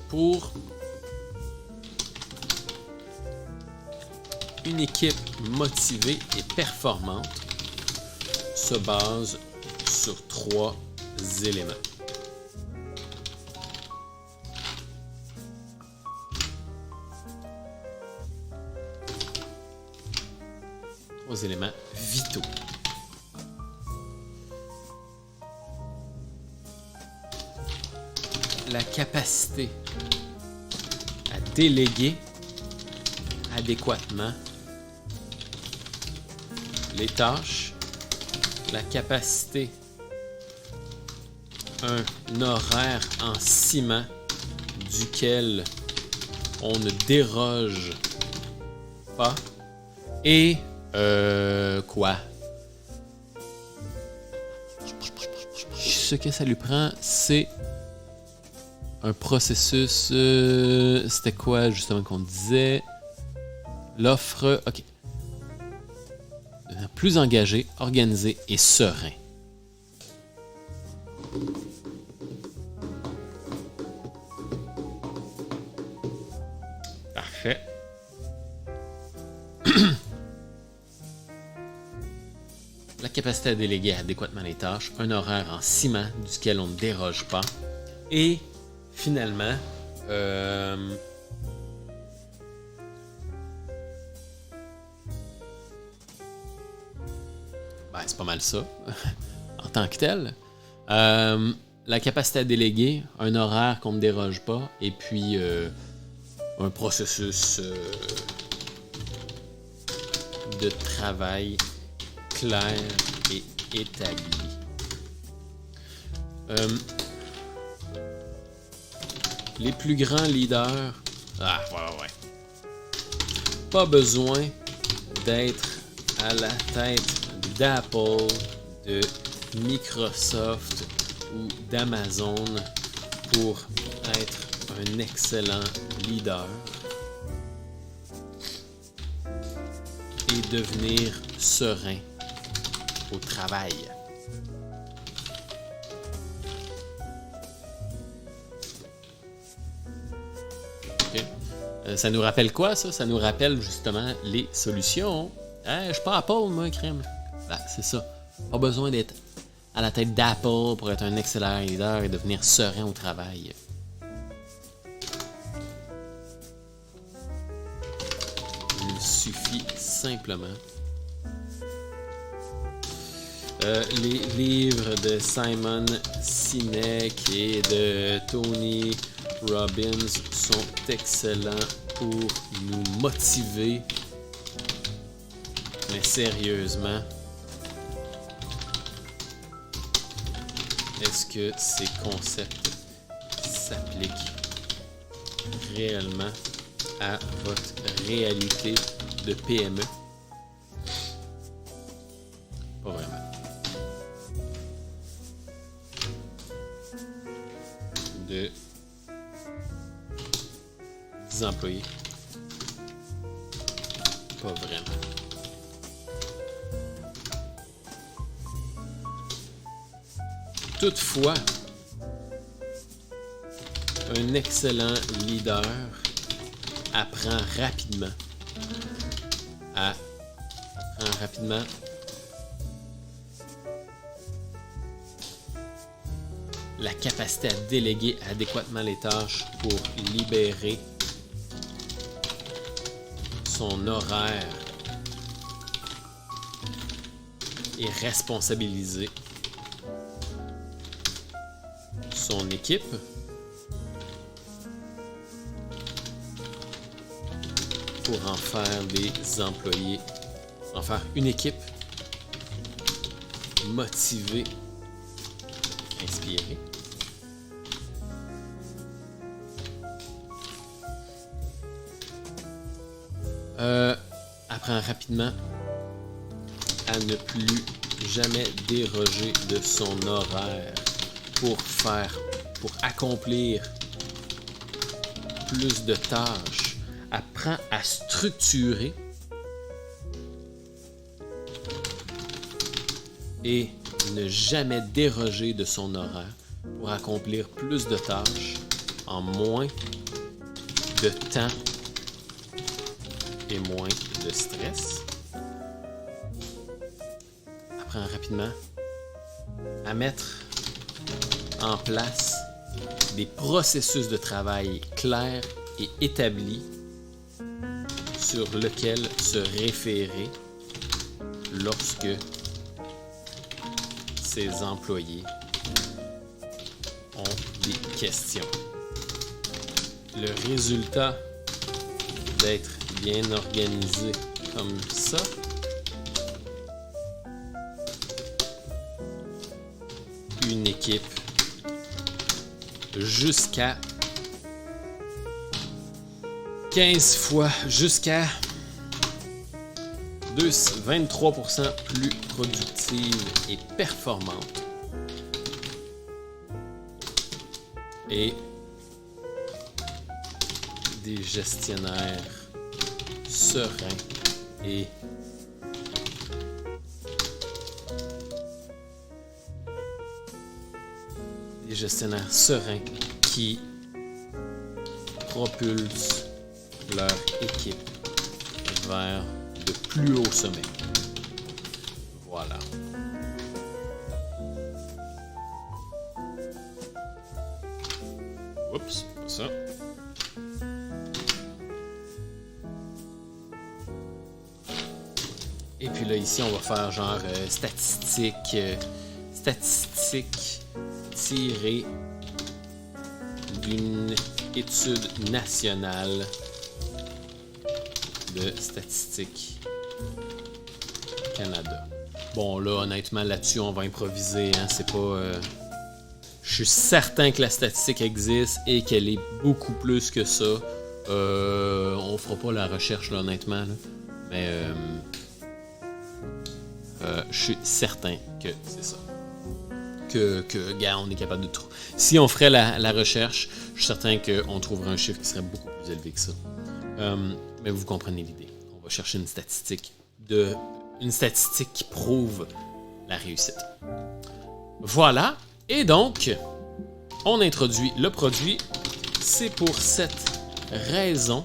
pour une équipe motivée et performante se base sur 3 éléments. Trois éléments vitaux. La capacité à déléguer adéquatement les tâches, la capacité, un horaire en ciment duquel on ne déroge pas, et quoi? Ce que ça lui prend, c'est un processus. C'était quoi justement qu'on disait? L'offre. Ok. Plus engagé, organisé et serein. Parfait. La capacité à déléguer adéquatement les tâches, un horaire en ciment duquel on ne déroge pas, et finalement, c'est pas mal ça, en tant que tel. La capacité à déléguer, un horaire qu'on ne déroge pas, et puis un processus de travail clair et établi. Les plus grands leaders, ouais. Pas besoin d'être à la tête d'Apple, de Microsoft ou d'Amazon pour être un excellent leader et devenir serein au travail. Ça nous rappelle quoi, ça? Ça nous rappelle justement les solutions. Je suis pas Apple, moi, crème. Ben, c'est ça. Pas besoin d'être à la tête d'Apple pour être un excellent leader et devenir serein au travail. Il suffit simplement. Les livres de Simon Sinek et de Tony Robbins sont excellents pour nous motiver. Mais sérieusement, est-ce que ces concepts s'appliquent réellement à votre réalité de PME? Pas vraiment. De 10 employés. Pas vraiment. Toutefois, un excellent leader apprend rapidement la capacité à déléguer adéquatement les tâches pour libérer son horaire et responsabiliser son équipe pour en faire des employés, en faire une équipe motivée, inspirée. Apprend rapidement à ne plus jamais déroger de son horaire pour accomplir plus de tâches. Apprend à structurer et ne jamais déroger de son horaire pour accomplir plus de tâches en moins de temps et moins de stress. Apprend rapidement à mettre en place des processus de travail clairs et établis sur lesquels se référer lorsque ses employés ont des questions. Le résultat d'être bien organisé comme ça une équipe jusqu'à 15 fois, jusqu'à 23% plus productive et performante. Et des gestionnaires sereins et qui propulsent leur équipe vers de plus hauts sommets. Voilà. Oups, pas ça. Et puis là, ici, on va faire genre statistiques tirées d'une étude nationale de Statistique Canada. Bon, là, honnêtement, là-dessus, on va improviser. Hein, c'est pas... Je suis certain que la statistique existe et qu'elle est beaucoup plus que ça. On fera pas la recherche, là, honnêtement. Là. Mais je suis certain que c'est ça. Gars, on est capable de trouver. Si on ferait la recherche, je suis certain qu'on trouverait un chiffre qui serait beaucoup plus élevé que ça. Mais vous comprenez l'idée. On va chercher une statistique qui prouve la réussite. Voilà. Et donc, on introduit le produit. C'est pour cette raison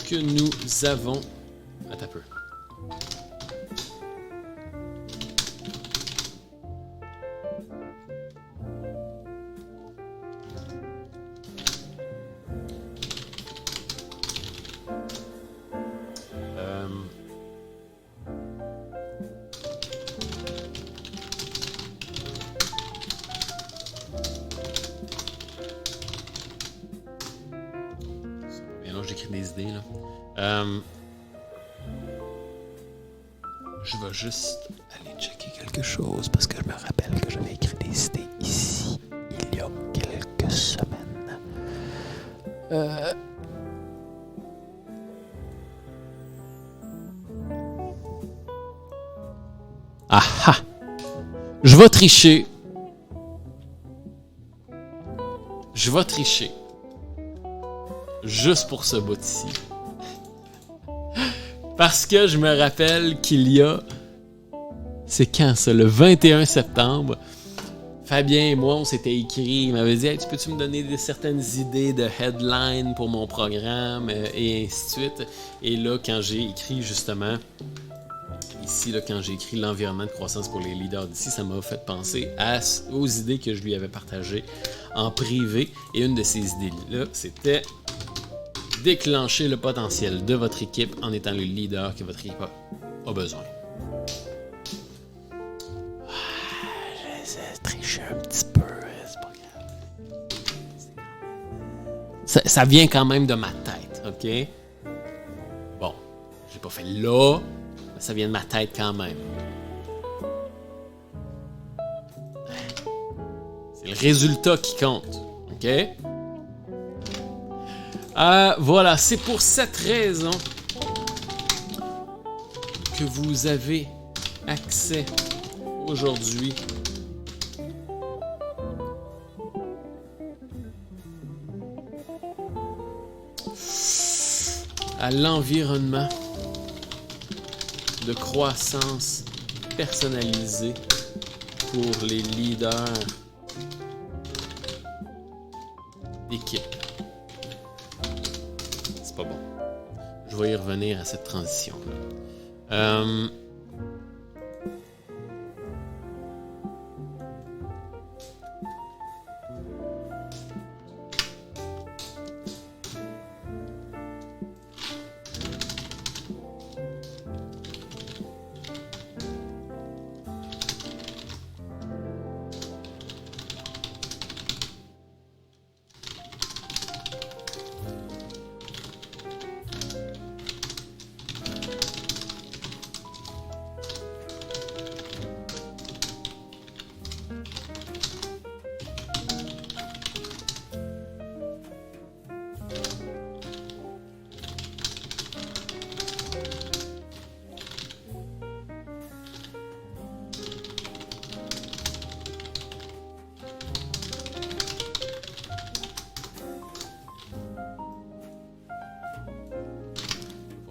que nous avons... Attends un peu. J'écris des idées là. Je vais juste aller checker quelque chose parce que je me rappelle que j'avais écrit des idées ici il y a quelques semaines. Ah ah! Je vais tricher. Je vais tricher. Juste pour ce bout-ci. Parce que je me rappelle qu'il y a... C'est quand ça? Le 21 septembre. Fabien et moi, on s'était écrit. Il m'avait dit hey, « Tu peux-tu me donner certaines idées de headline pour mon programme? » Et ainsi de suite. Et là, quand j'ai écrit justement... Ici, là, quand j'ai écrit l'environnement de croissance pour les leaders d'ici, ça m'a fait penser aux idées que je lui avais partagées en privé. Et une de ces idées-là, c'était déclencher le potentiel de votre équipe en étant le leader que votre équipe a besoin. J'ai triché un petit peu, c'est pas grave. Ça vient quand même de ma tête, ok? Bon, j'ai pas fait là, mais ça vient de ma tête quand même. C'est le résultat qui compte, ok? Voilà, c'est pour cette raison que vous avez accès aujourd'hui à l'environnement de croissance personnalisé pour les leaders d'équipe. C'est pas bon. Je vais y revenir à cette transition-là.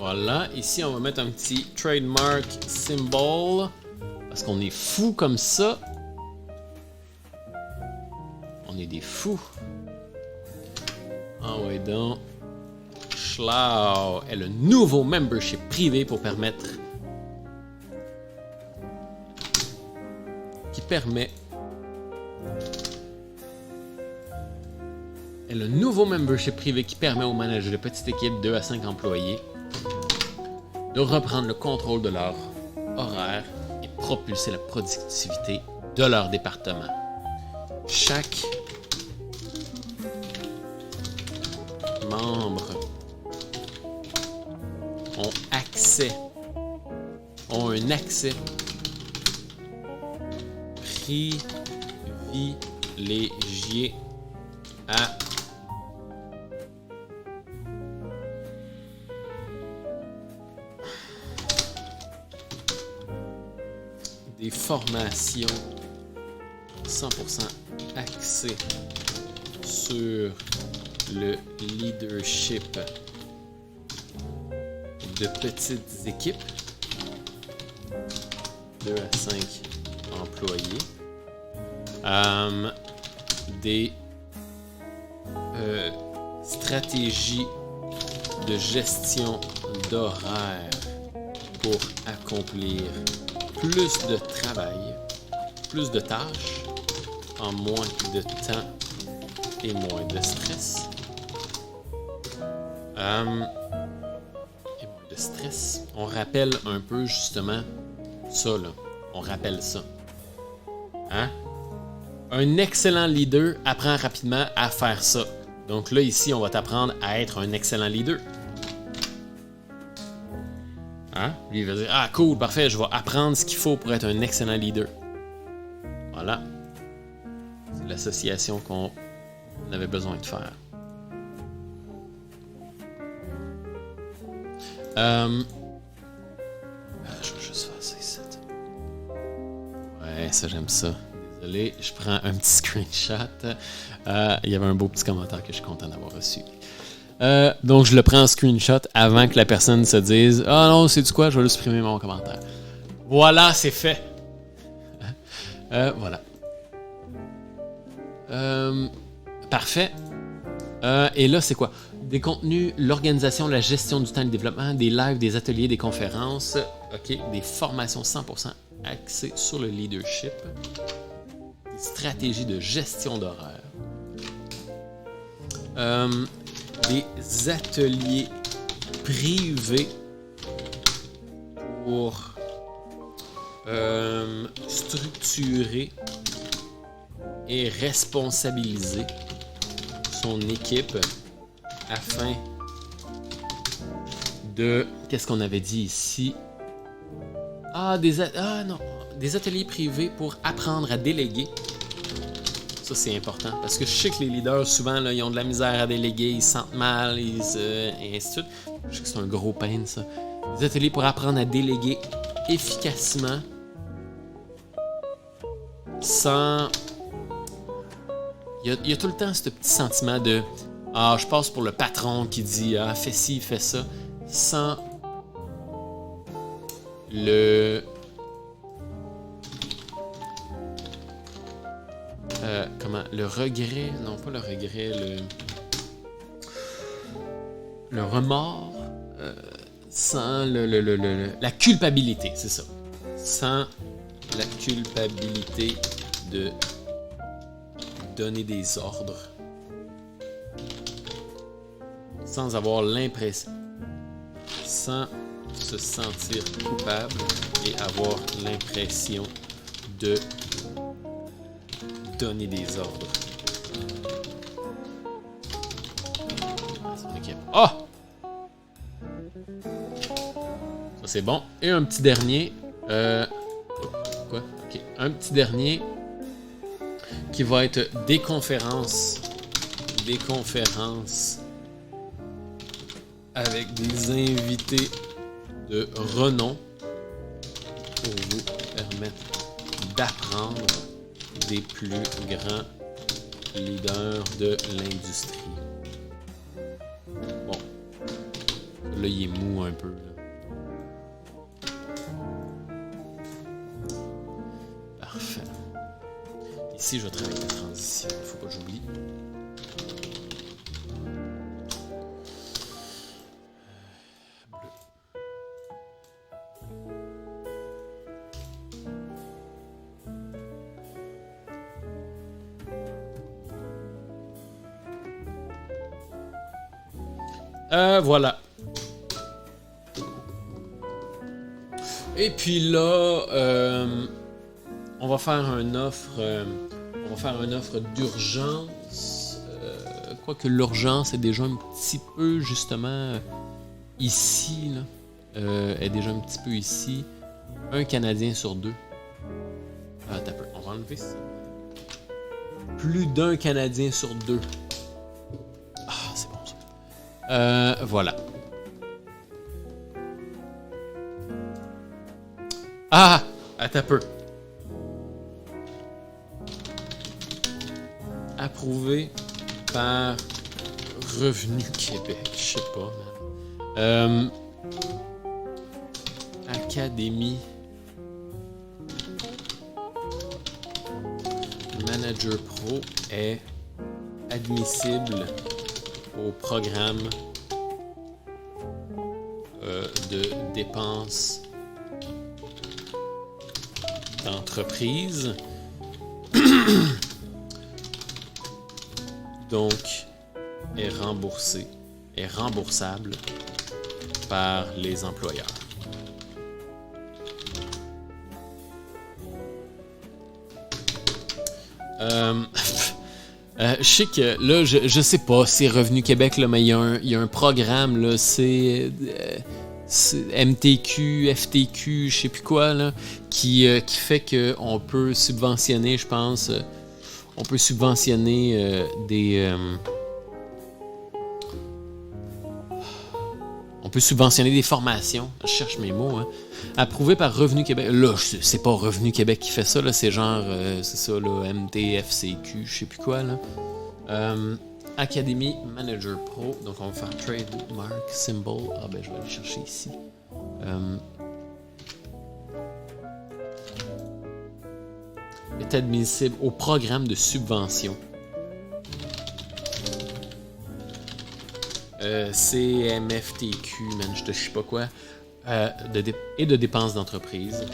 Voilà, ici on va mettre un petit trademark symbol parce qu'on est fou comme ça. On est des fous. Ah ouais donc. Schlau est le nouveau membership privé pour permettre aux managers de petites équipes de 2 à 5 employés de reprendre le contrôle de leur horaire et propulser la productivité de leur département. Chaque membre ont un accès privilégié à des formations 100% axées sur le leadership de petites équipes, 2 à 5 employés, des stratégies de gestion d'horaire pour accomplir plus de travail, plus de tâches, en moins de temps et moins de stress. Et moins de stress. On rappelle un peu justement ça, là. On rappelle ça. Hein? Un excellent leader apprend rapidement à faire ça. Donc là, ici, on va t'apprendre à être un excellent leader. Hein? Lui, il va dire, ah cool, parfait, je vais apprendre ce qu'il faut pour être un excellent leader. Voilà. C'est l'association qu'on avait besoin de faire. Je vais juste faire ça ici. Ouais, ça j'aime ça. Désolé, je prends un petit screenshot. Il y avait un beau petit commentaire que je suis content d'avoir reçu. Donc je le prends en screenshot avant que la personne se dise « Ah non, sais-tu quoi, je vais le supprimer mon commentaire. » Voilà, c'est fait. Voilà. Parfait. Et là, c'est quoi? Des contenus, l'organisation, la gestion du temps, le développement, des lives, des ateliers, des conférences, ok, des formations 100% axées sur le leadership, des stratégies de gestion d'horaire, des ateliers privés pour structurer et responsabiliser son équipe afin de... Qu'est-ce qu'on avait dit ici? Des ateliers privés pour apprendre à déléguer. Ça, c'est important. Parce que je sais que les leaders, souvent, là, ils ont de la misère à déléguer, ils se sentent mal, et ainsi de suite. Je sais que c'est un gros pain, ça. Des ateliers pour apprendre à déléguer efficacement sans... Il y a tout le temps ce petit sentiment de « Ah, je passe pour le patron qui dit « Ah, fais ci, fais ça », sans le... Le regret, non pas le regret, le remords, sans la culpabilité, c'est ça. Sans la culpabilité de donner des ordres, sans avoir l'impression, sans se sentir coupable et avoir l'impression de donner des ordres. Ah! Ça c'est bon. Et un petit dernier. Quoi? Ok. Un petit dernier qui va être des conférences. Des conférences avec des invités de renom pour vous permettre d'apprendre des plus grands leaders de l'industrie. Bon. Là, il est mou un peu. Là. Parfait. Ici, je vais travailler la transition. Il ne faut pas que j'oublie. Voilà. Et puis là, on va faire une offre. On va faire une offre d'urgence. Quoique l'urgence est déjà un petit peu justement ici. Là. Est déjà un petit peu ici. Un Canadien sur deux. Attends un peu. On va enlever ça. Plus d'un Canadien sur deux. Ah, c'est bon ça. Voilà. Ah! Attends un peu. Approuvé par Revenu Québec. Je sais pas, man. Académie. Manager Pro est admissible au programme de dépenses d'entreprise. Donc, est remboursable par les employeurs. Je sais que là, je sais pas si c'est Revenu Québec, là, mais il y a un programme, là, c'est MTQ, FTQ, je sais plus quoi, là, qui fait qu'on peut subventionner, je pense, on peut subventionner on peut subventionner des formations. Je cherche mes mots, hein. Approuvé par Revenu Québec. Là, c'est pas Revenu Québec qui fait ça, là. C'est genre, c'est ça, là, MTFCQ, je sais plus quoi, là. Academy Manager Pro. Donc, on va faire Trademark Symbol. Ah, ben, je vais aller chercher ici. Est admissible au programme de subvention. CMFTQ, man, je te sais pas quoi. Et de dépenses d'entreprise.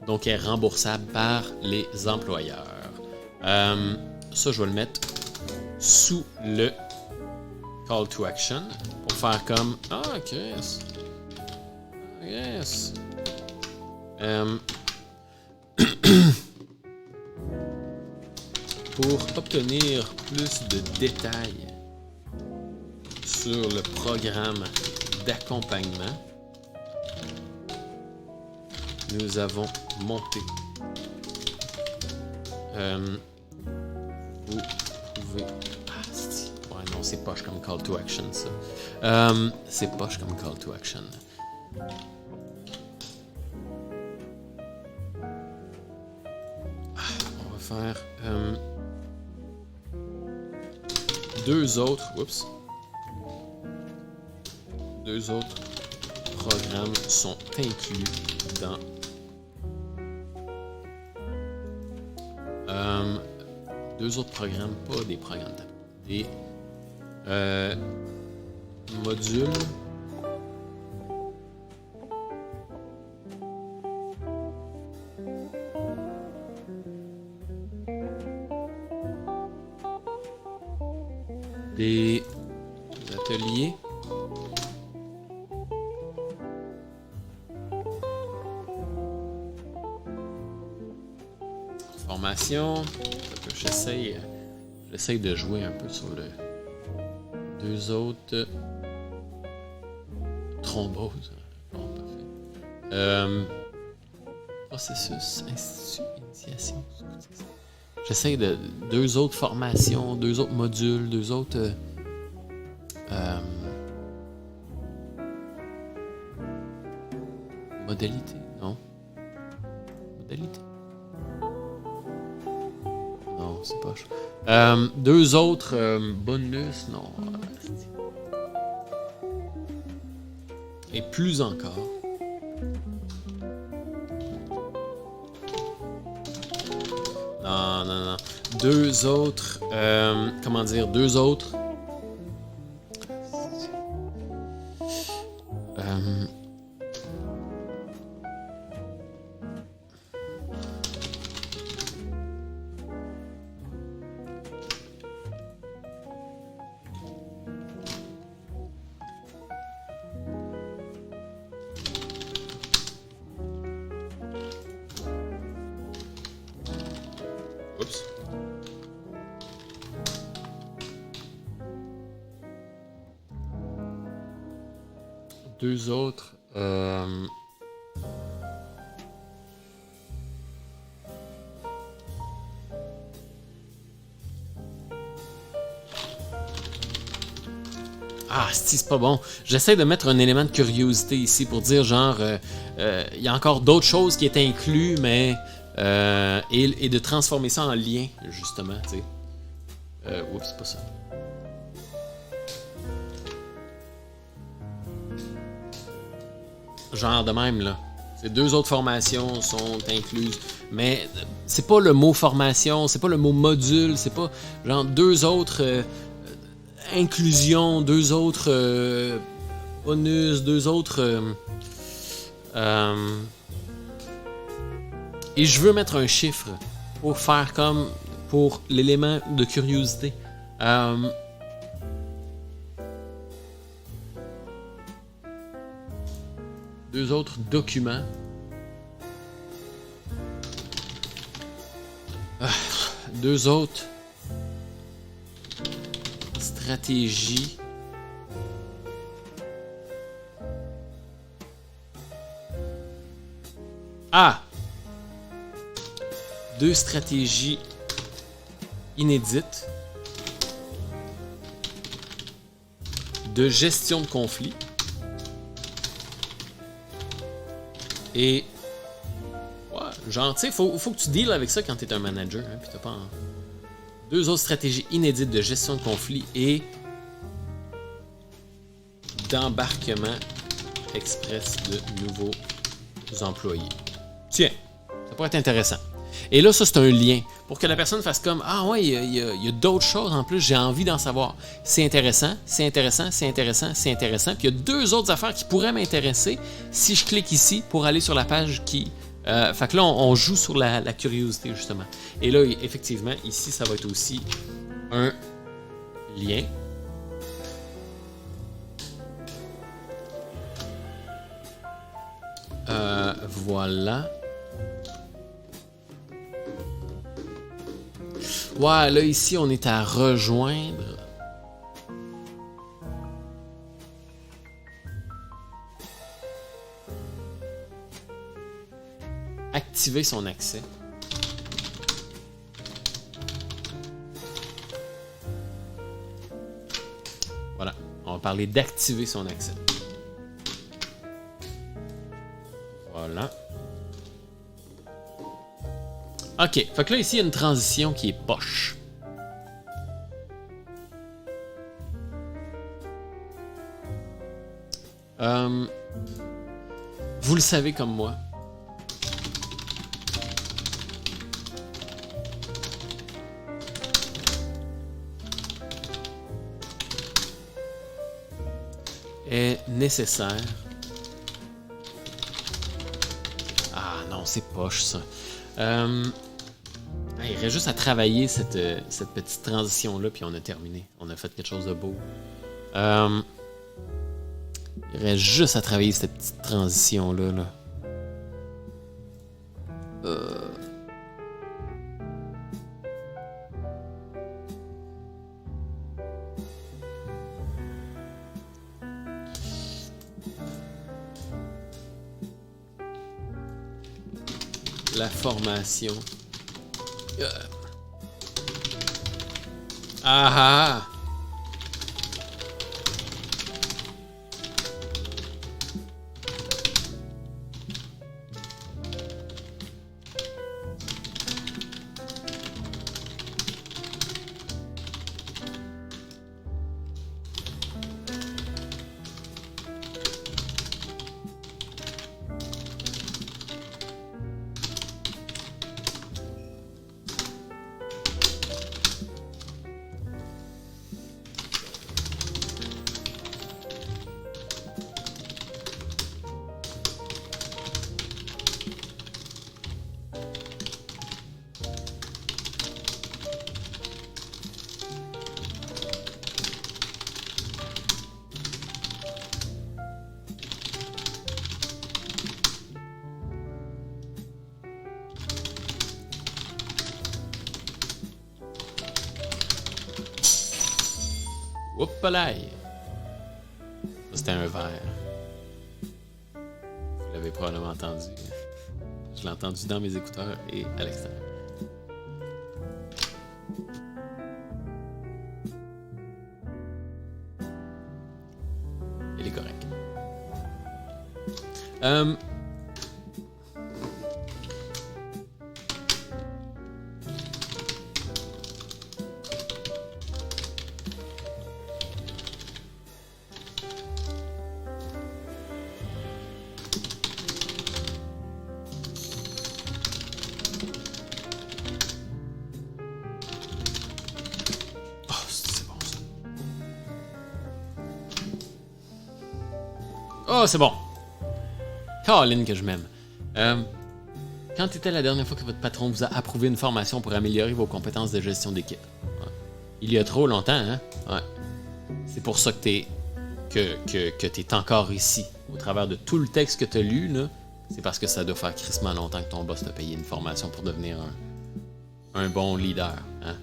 Donc, est remboursable par les employeurs. Ça, je vais le mettre sous le call to action pour faire comme ok, yes. Pour obtenir plus de détails sur le programme d'accompagnement, nous avons monté. Vous pouvez... ouais, non, c'est poche comme call to action, ça. C'est poche comme call to action. On va faire... deux autres programmes sont inclus dans deux autres programmes, pas des programmes, des modules des ateliers formation. J'essaye de jouer un peu sur le deux autres thromboses. Bon, parfait. Processus, institut, initiation. J'essaye de deux autres formations, deux autres modules, deux autres modalités, non? Modalités? Non, c'est pas chaud. Deux autres bonus, non. Et plus encore. Non. Deux autres... comment dire? Deux autres... Oups. Deux autres... Ah, c'est pas bon. J'essaie de mettre un élément de curiosité ici pour dire genre, il y a encore d'autres choses qui étaient incluses, mais et de transformer ça en lien, justement, tu sais. Oups, c'est pas ça. Genre de même, là. Ces deux autres formations sont incluses, mais c'est pas le mot formation, c'est pas le mot module, c'est pas genre deux autres inclusions, deux autres bonus, 2 autres... et je veux mettre un chiffre pour faire comme pour l'élément de curiosité. 2 autres documents. 2 autres stratégies. Ah! 2 stratégies inédites de gestion de conflit. Et ouais, genre, tu sais, faut que tu deals avec ça quand t'es un manager, hein, pis t'as pas en... 2 autres stratégies inédites de gestion de conflit et d'embarquement express de nouveaux employés. Tiens, ça pourrait être intéressant. Et là, ça, c'est un lien pour que la personne fasse comme « Ah ouais, il y a d'autres choses en plus, j'ai envie d'en savoir. » C'est intéressant, c'est intéressant, c'est intéressant, c'est intéressant. Puis il y a 2 autres affaires qui pourraient m'intéresser si je clique ici pour aller sur la page qui... fait que là, on joue sur la curiosité, justement. Et là, effectivement, ici, ça va être aussi un lien. Voilà. Ouais, là, ici, on est à rejoindre. Activer son accès. Voilà. On va parler d'activer son accès. Voilà. Ok, fait que là, ici, il y a une transition qui est poche. Vous le savez comme moi. Est nécessaire. Ah non, c'est poche ça. Il reste juste à travailler cette petite transition-là, puis on a terminé. On a fait quelque chose de beau. Il reste juste à travailler cette petite transition-là. Là. La formation. Ah ah! Oupalaï! C'était un verre. Vous l'avez probablement entendu. Je l'ai entendu dans mes écouteurs et à l'extérieur. Il est correct. Oh, c'est bon. Caroline que je m'aime. Quand était la dernière fois que votre patron vous a approuvé une formation pour améliorer vos compétences de gestion d'équipe? Ouais. Il y a trop longtemps, hein? Ouais. C'est pour ça que t'es encore ici. Au travers de tout le texte que t'as lu, là, c'est parce que ça doit faire crissement longtemps que ton boss t'a payé une formation pour devenir un bon leader. Hein?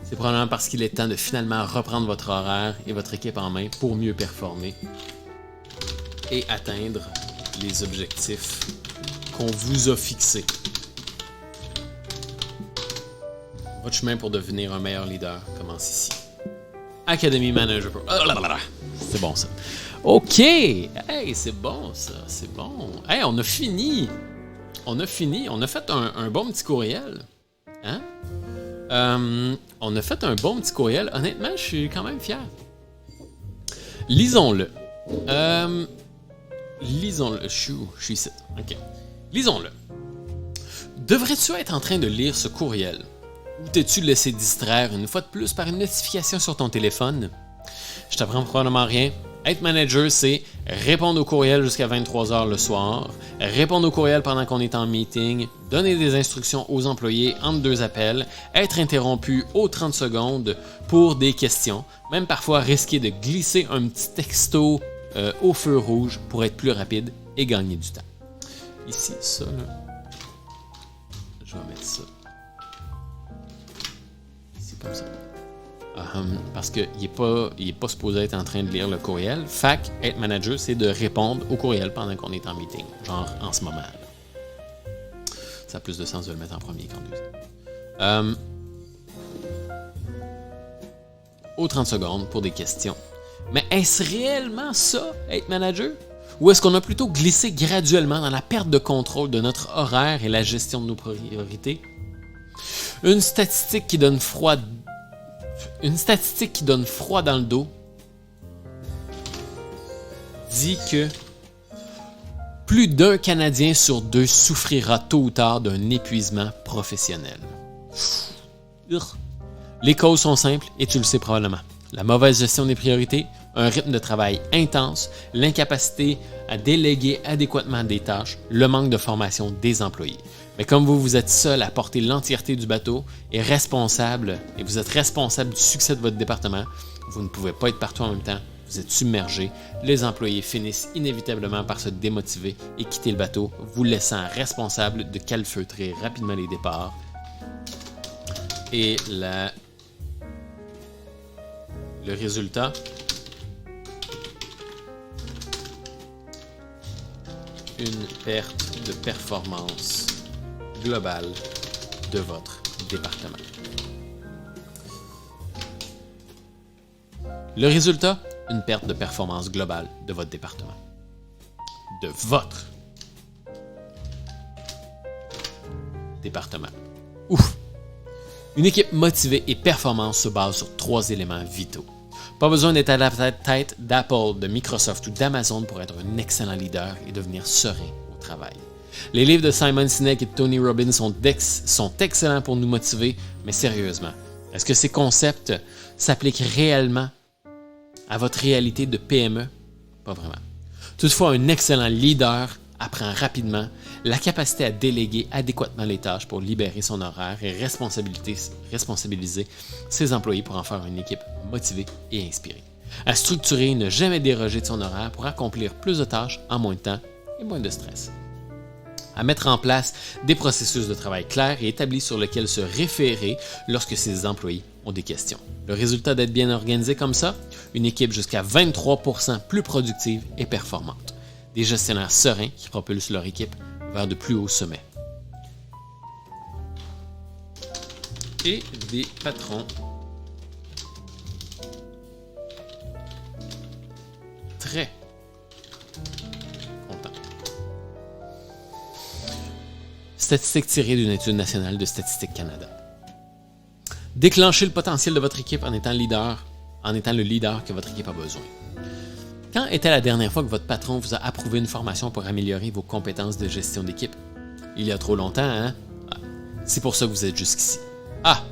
C'est probablement parce qu'il est temps de finalement reprendre votre horaire et votre équipe en main pour mieux performer et atteindre les objectifs qu'on vous a fixés. Votre chemin pour devenir un meilleur leader commence ici. Academy Manager Pro. C'est bon ça. OK! Hey, c'est bon ça. C'est bon. Hey, on a fini. On a fait un bon petit courriel. Hein? On a fait un bon petit courriel. Honnêtement, je suis quand même fier. Lisons-le. Lisons-le. Je suis ici. OK. Lisons-le. Devrais-tu être en train de lire ce courriel? Ou t'es-tu laissé distraire une fois de plus par une notification sur ton téléphone? Je t'apprends probablement rien. Être manager, c'est répondre aux courriels jusqu'à 23h le soir, répondre aux courriels pendant qu'on est en meeting, donner des instructions aux employés entre deux appels, être interrompu aux 30 secondes pour des questions, même parfois risquer de glisser un petit texto au feu rouge pour être plus rapide et gagner du temps. Ici, ça, là, je vais mettre ça. Ici, comme ça. Parce qu'il n'est pas supposé être en train de lire le courriel. Fac, être manager, c'est de répondre au courriel pendant qu'on est en meeting. Genre en ce moment. Là. Ça a plus de sens de le mettre en premier qu'en deuxième. Aux 30 secondes pour des questions. Mais est-ce réellement ça, être manager? Ou est-ce qu'on a plutôt glissé graduellement dans la perte de contrôle de notre horaire et la gestion de nos priorités? Une statistique qui donne froid dans le dos dit que plus d'un Canadien sur deux souffrira tôt ou tard d'un épuisement professionnel. Les causes sont simples et tu le sais probablement. La mauvaise gestion des priorités, un rythme de travail intense, l'incapacité à déléguer adéquatement des tâches, le manque de formation des employés. Mais comme vous êtes seul à porter l'entièreté du bateau et vous êtes responsable du succès de votre département, vous ne pouvez pas être partout en même temps, vous êtes submergé, les employés finissent inévitablement par se démotiver et quitter le bateau, vous laissant responsable de calfeutrer rapidement les départs. Et le résultat, une perte de performance globale de votre département. Le résultat, une perte de performance globale de votre département. De votre département. Ouf! Une équipe motivée et performante se base sur 3 éléments vitaux. Pas besoin d'être à la tête d'Apple, de Microsoft ou d'Amazon pour être un excellent leader et devenir serein au travail. Les livres de Simon Sinek et de Tony Robbins sont excellents pour nous motiver, mais sérieusement, est-ce que ces concepts s'appliquent réellement à votre réalité de PME? Pas vraiment. Toutefois, un excellent leader apprend rapidement la capacité à déléguer adéquatement les tâches pour libérer son horaire et responsabiliser ses employés pour en faire une équipe motivée et inspirée. À structurer et ne jamais déroger de son horaire pour accomplir plus de tâches en moins de temps et moins de stress. À mettre en place des processus de travail clairs et établis sur lesquels se référer lorsque ses employés ont des questions. Le résultat d'être bien organisé comme ça, une équipe jusqu'à 23% plus productive et performante. Des gestionnaires sereins qui propulsent leur équipe vers de plus hauts sommets. Et des patrons très contents. Statistiques tirées d'une étude nationale de Statistique Canada. Déclenchez le potentiel de votre équipe en étant le leader que votre équipe a besoin. Quand était la dernière fois que votre patron vous a approuvé une formation pour améliorer vos compétences de gestion d'équipe? Il y a trop longtemps, hein? Ah, c'est pour ça que vous êtes jusqu'ici. Ah!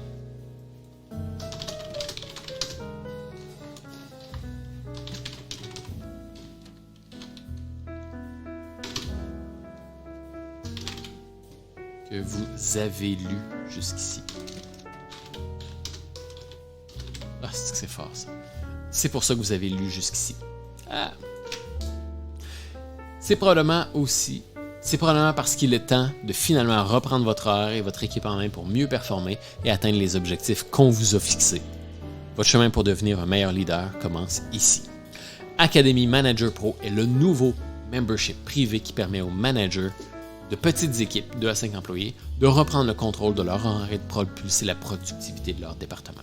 que vous avez lu jusqu'ici. Ah, c'est que c'est fort, ça. C'est pour ça que vous avez lu jusqu'ici. Ah. C'est probablement parce qu'il est temps de finalement reprendre votre heure et votre équipe en main pour mieux performer et atteindre les objectifs qu'on vous a fixés. Votre chemin pour devenir un meilleur leader commence ici. Academy Manager Pro est le nouveau membership privé qui permet aux managers de petites équipes, 2 à 5 employés, de reprendre le contrôle de leur horaire et de propulser la productivité de leur département.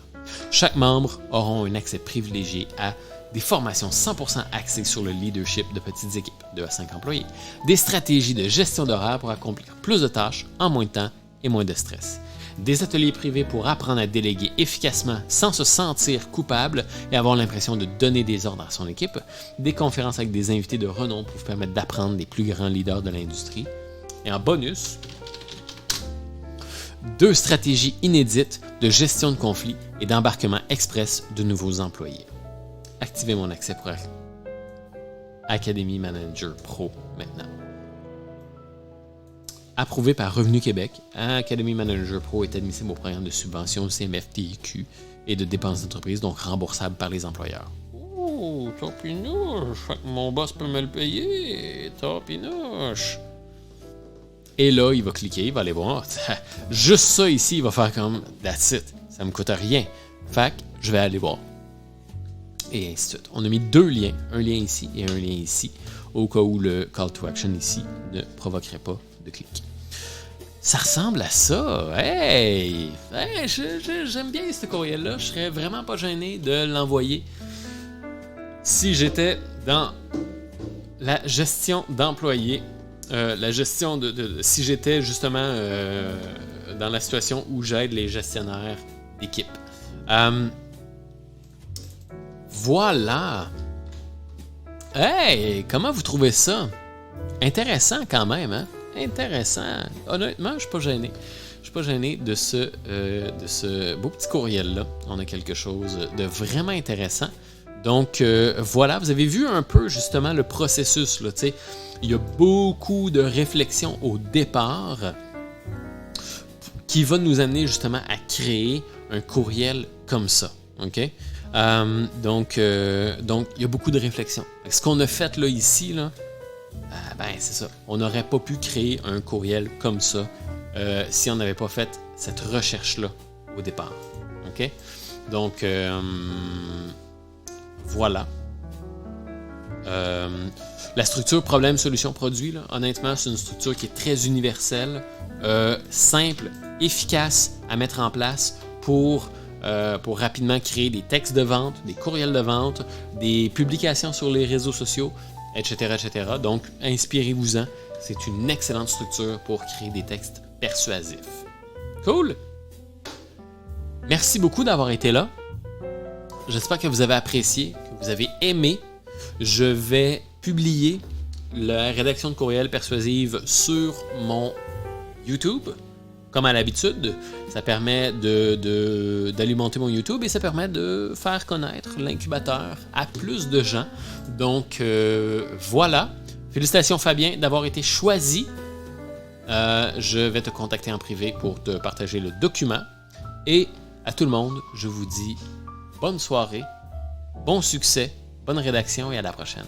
Chaque membre aura un accès privilégié à des formations 100% axées sur le leadership de petites équipes, 2 à 5 employés, des stratégies de gestion d'horaire pour accomplir plus de tâches en moins de temps et moins de stress, des ateliers privés pour apprendre à déléguer efficacement sans se sentir coupable et avoir l'impression de donner des ordres à son équipe, des conférences avec des invités de renom pour vous permettre d'apprendre des plus grands leaders de l'industrie, et en bonus, 2 stratégies inédites de gestion de conflits et d'embarquement express de nouveaux employés. Activez mon accès pour Academy Manager Pro maintenant. Approuvé par Revenu Québec, Academy Manager Pro est admissible au programme de subvention CMF-TIQ et de dépenses d'entreprise, donc remboursable par les employeurs. Oh, tapinouche! Mon boss peut me le payer! Tapinouche! Et là, il va cliquer, il va aller voir. Juste ça ici, il va faire comme that's it. Ça me coûte rien. Fait que je vais aller voir. Et ainsi de suite. On a mis 2 liens, un lien ici et un lien ici, au cas où le call to action ici ne provoquerait pas de clic. Ça ressemble à ça. Hey j'aime bien ce courriel-là. Je serais vraiment pas gêné de l'envoyer si j'étais dans la gestion d'employés. La gestion si j'étais justement dans la situation où j'aide les gestionnaires d'équipe. Voilà. Hey, comment vous trouvez ça? Intéressant quand même, hein? Intéressant. Honnêtement, je suis pas gêné. Je suis pas gêné de ce beau petit courriel-là. On a quelque chose de vraiment intéressant. Donc, voilà, vous avez vu un peu justement le processus, là, tu sais. Il y a beaucoup de réflexion au départ qui va nous amener justement à créer un courriel comme ça. OK? Donc, il y a beaucoup de réflexion. Ce qu'on a fait là ici, là, c'est ça. On n'aurait pas pu créer un courriel comme ça si on n'avait pas fait cette recherche-là au départ. OK? Donc, voilà. La structure problème, solution, produit, là, honnêtement, c'est une structure qui est très universelle, simple, efficace à mettre en place pour rapidement créer des textes de vente, des courriels de vente, des publications sur les réseaux sociaux, etc., etc. Donc, inspirez-vous-en. C'est une excellente structure pour créer des textes persuasifs. Cool! Merci beaucoup d'avoir été là. J'espère que vous avez apprécié, que vous avez aimé. Je vais publier la rédaction de courriel persuasive sur mon YouTube, comme à l'habitude. Ça permet d'alimenter mon YouTube et ça permet de faire connaître l'incubateur à plus de gens. Donc, voilà. Félicitations Fabien d'avoir été choisi. Je vais te contacter en privé pour te partager le document. Et à tout le monde, je vous dis bonne soirée, bon succès, bonne rédaction et à la prochaine.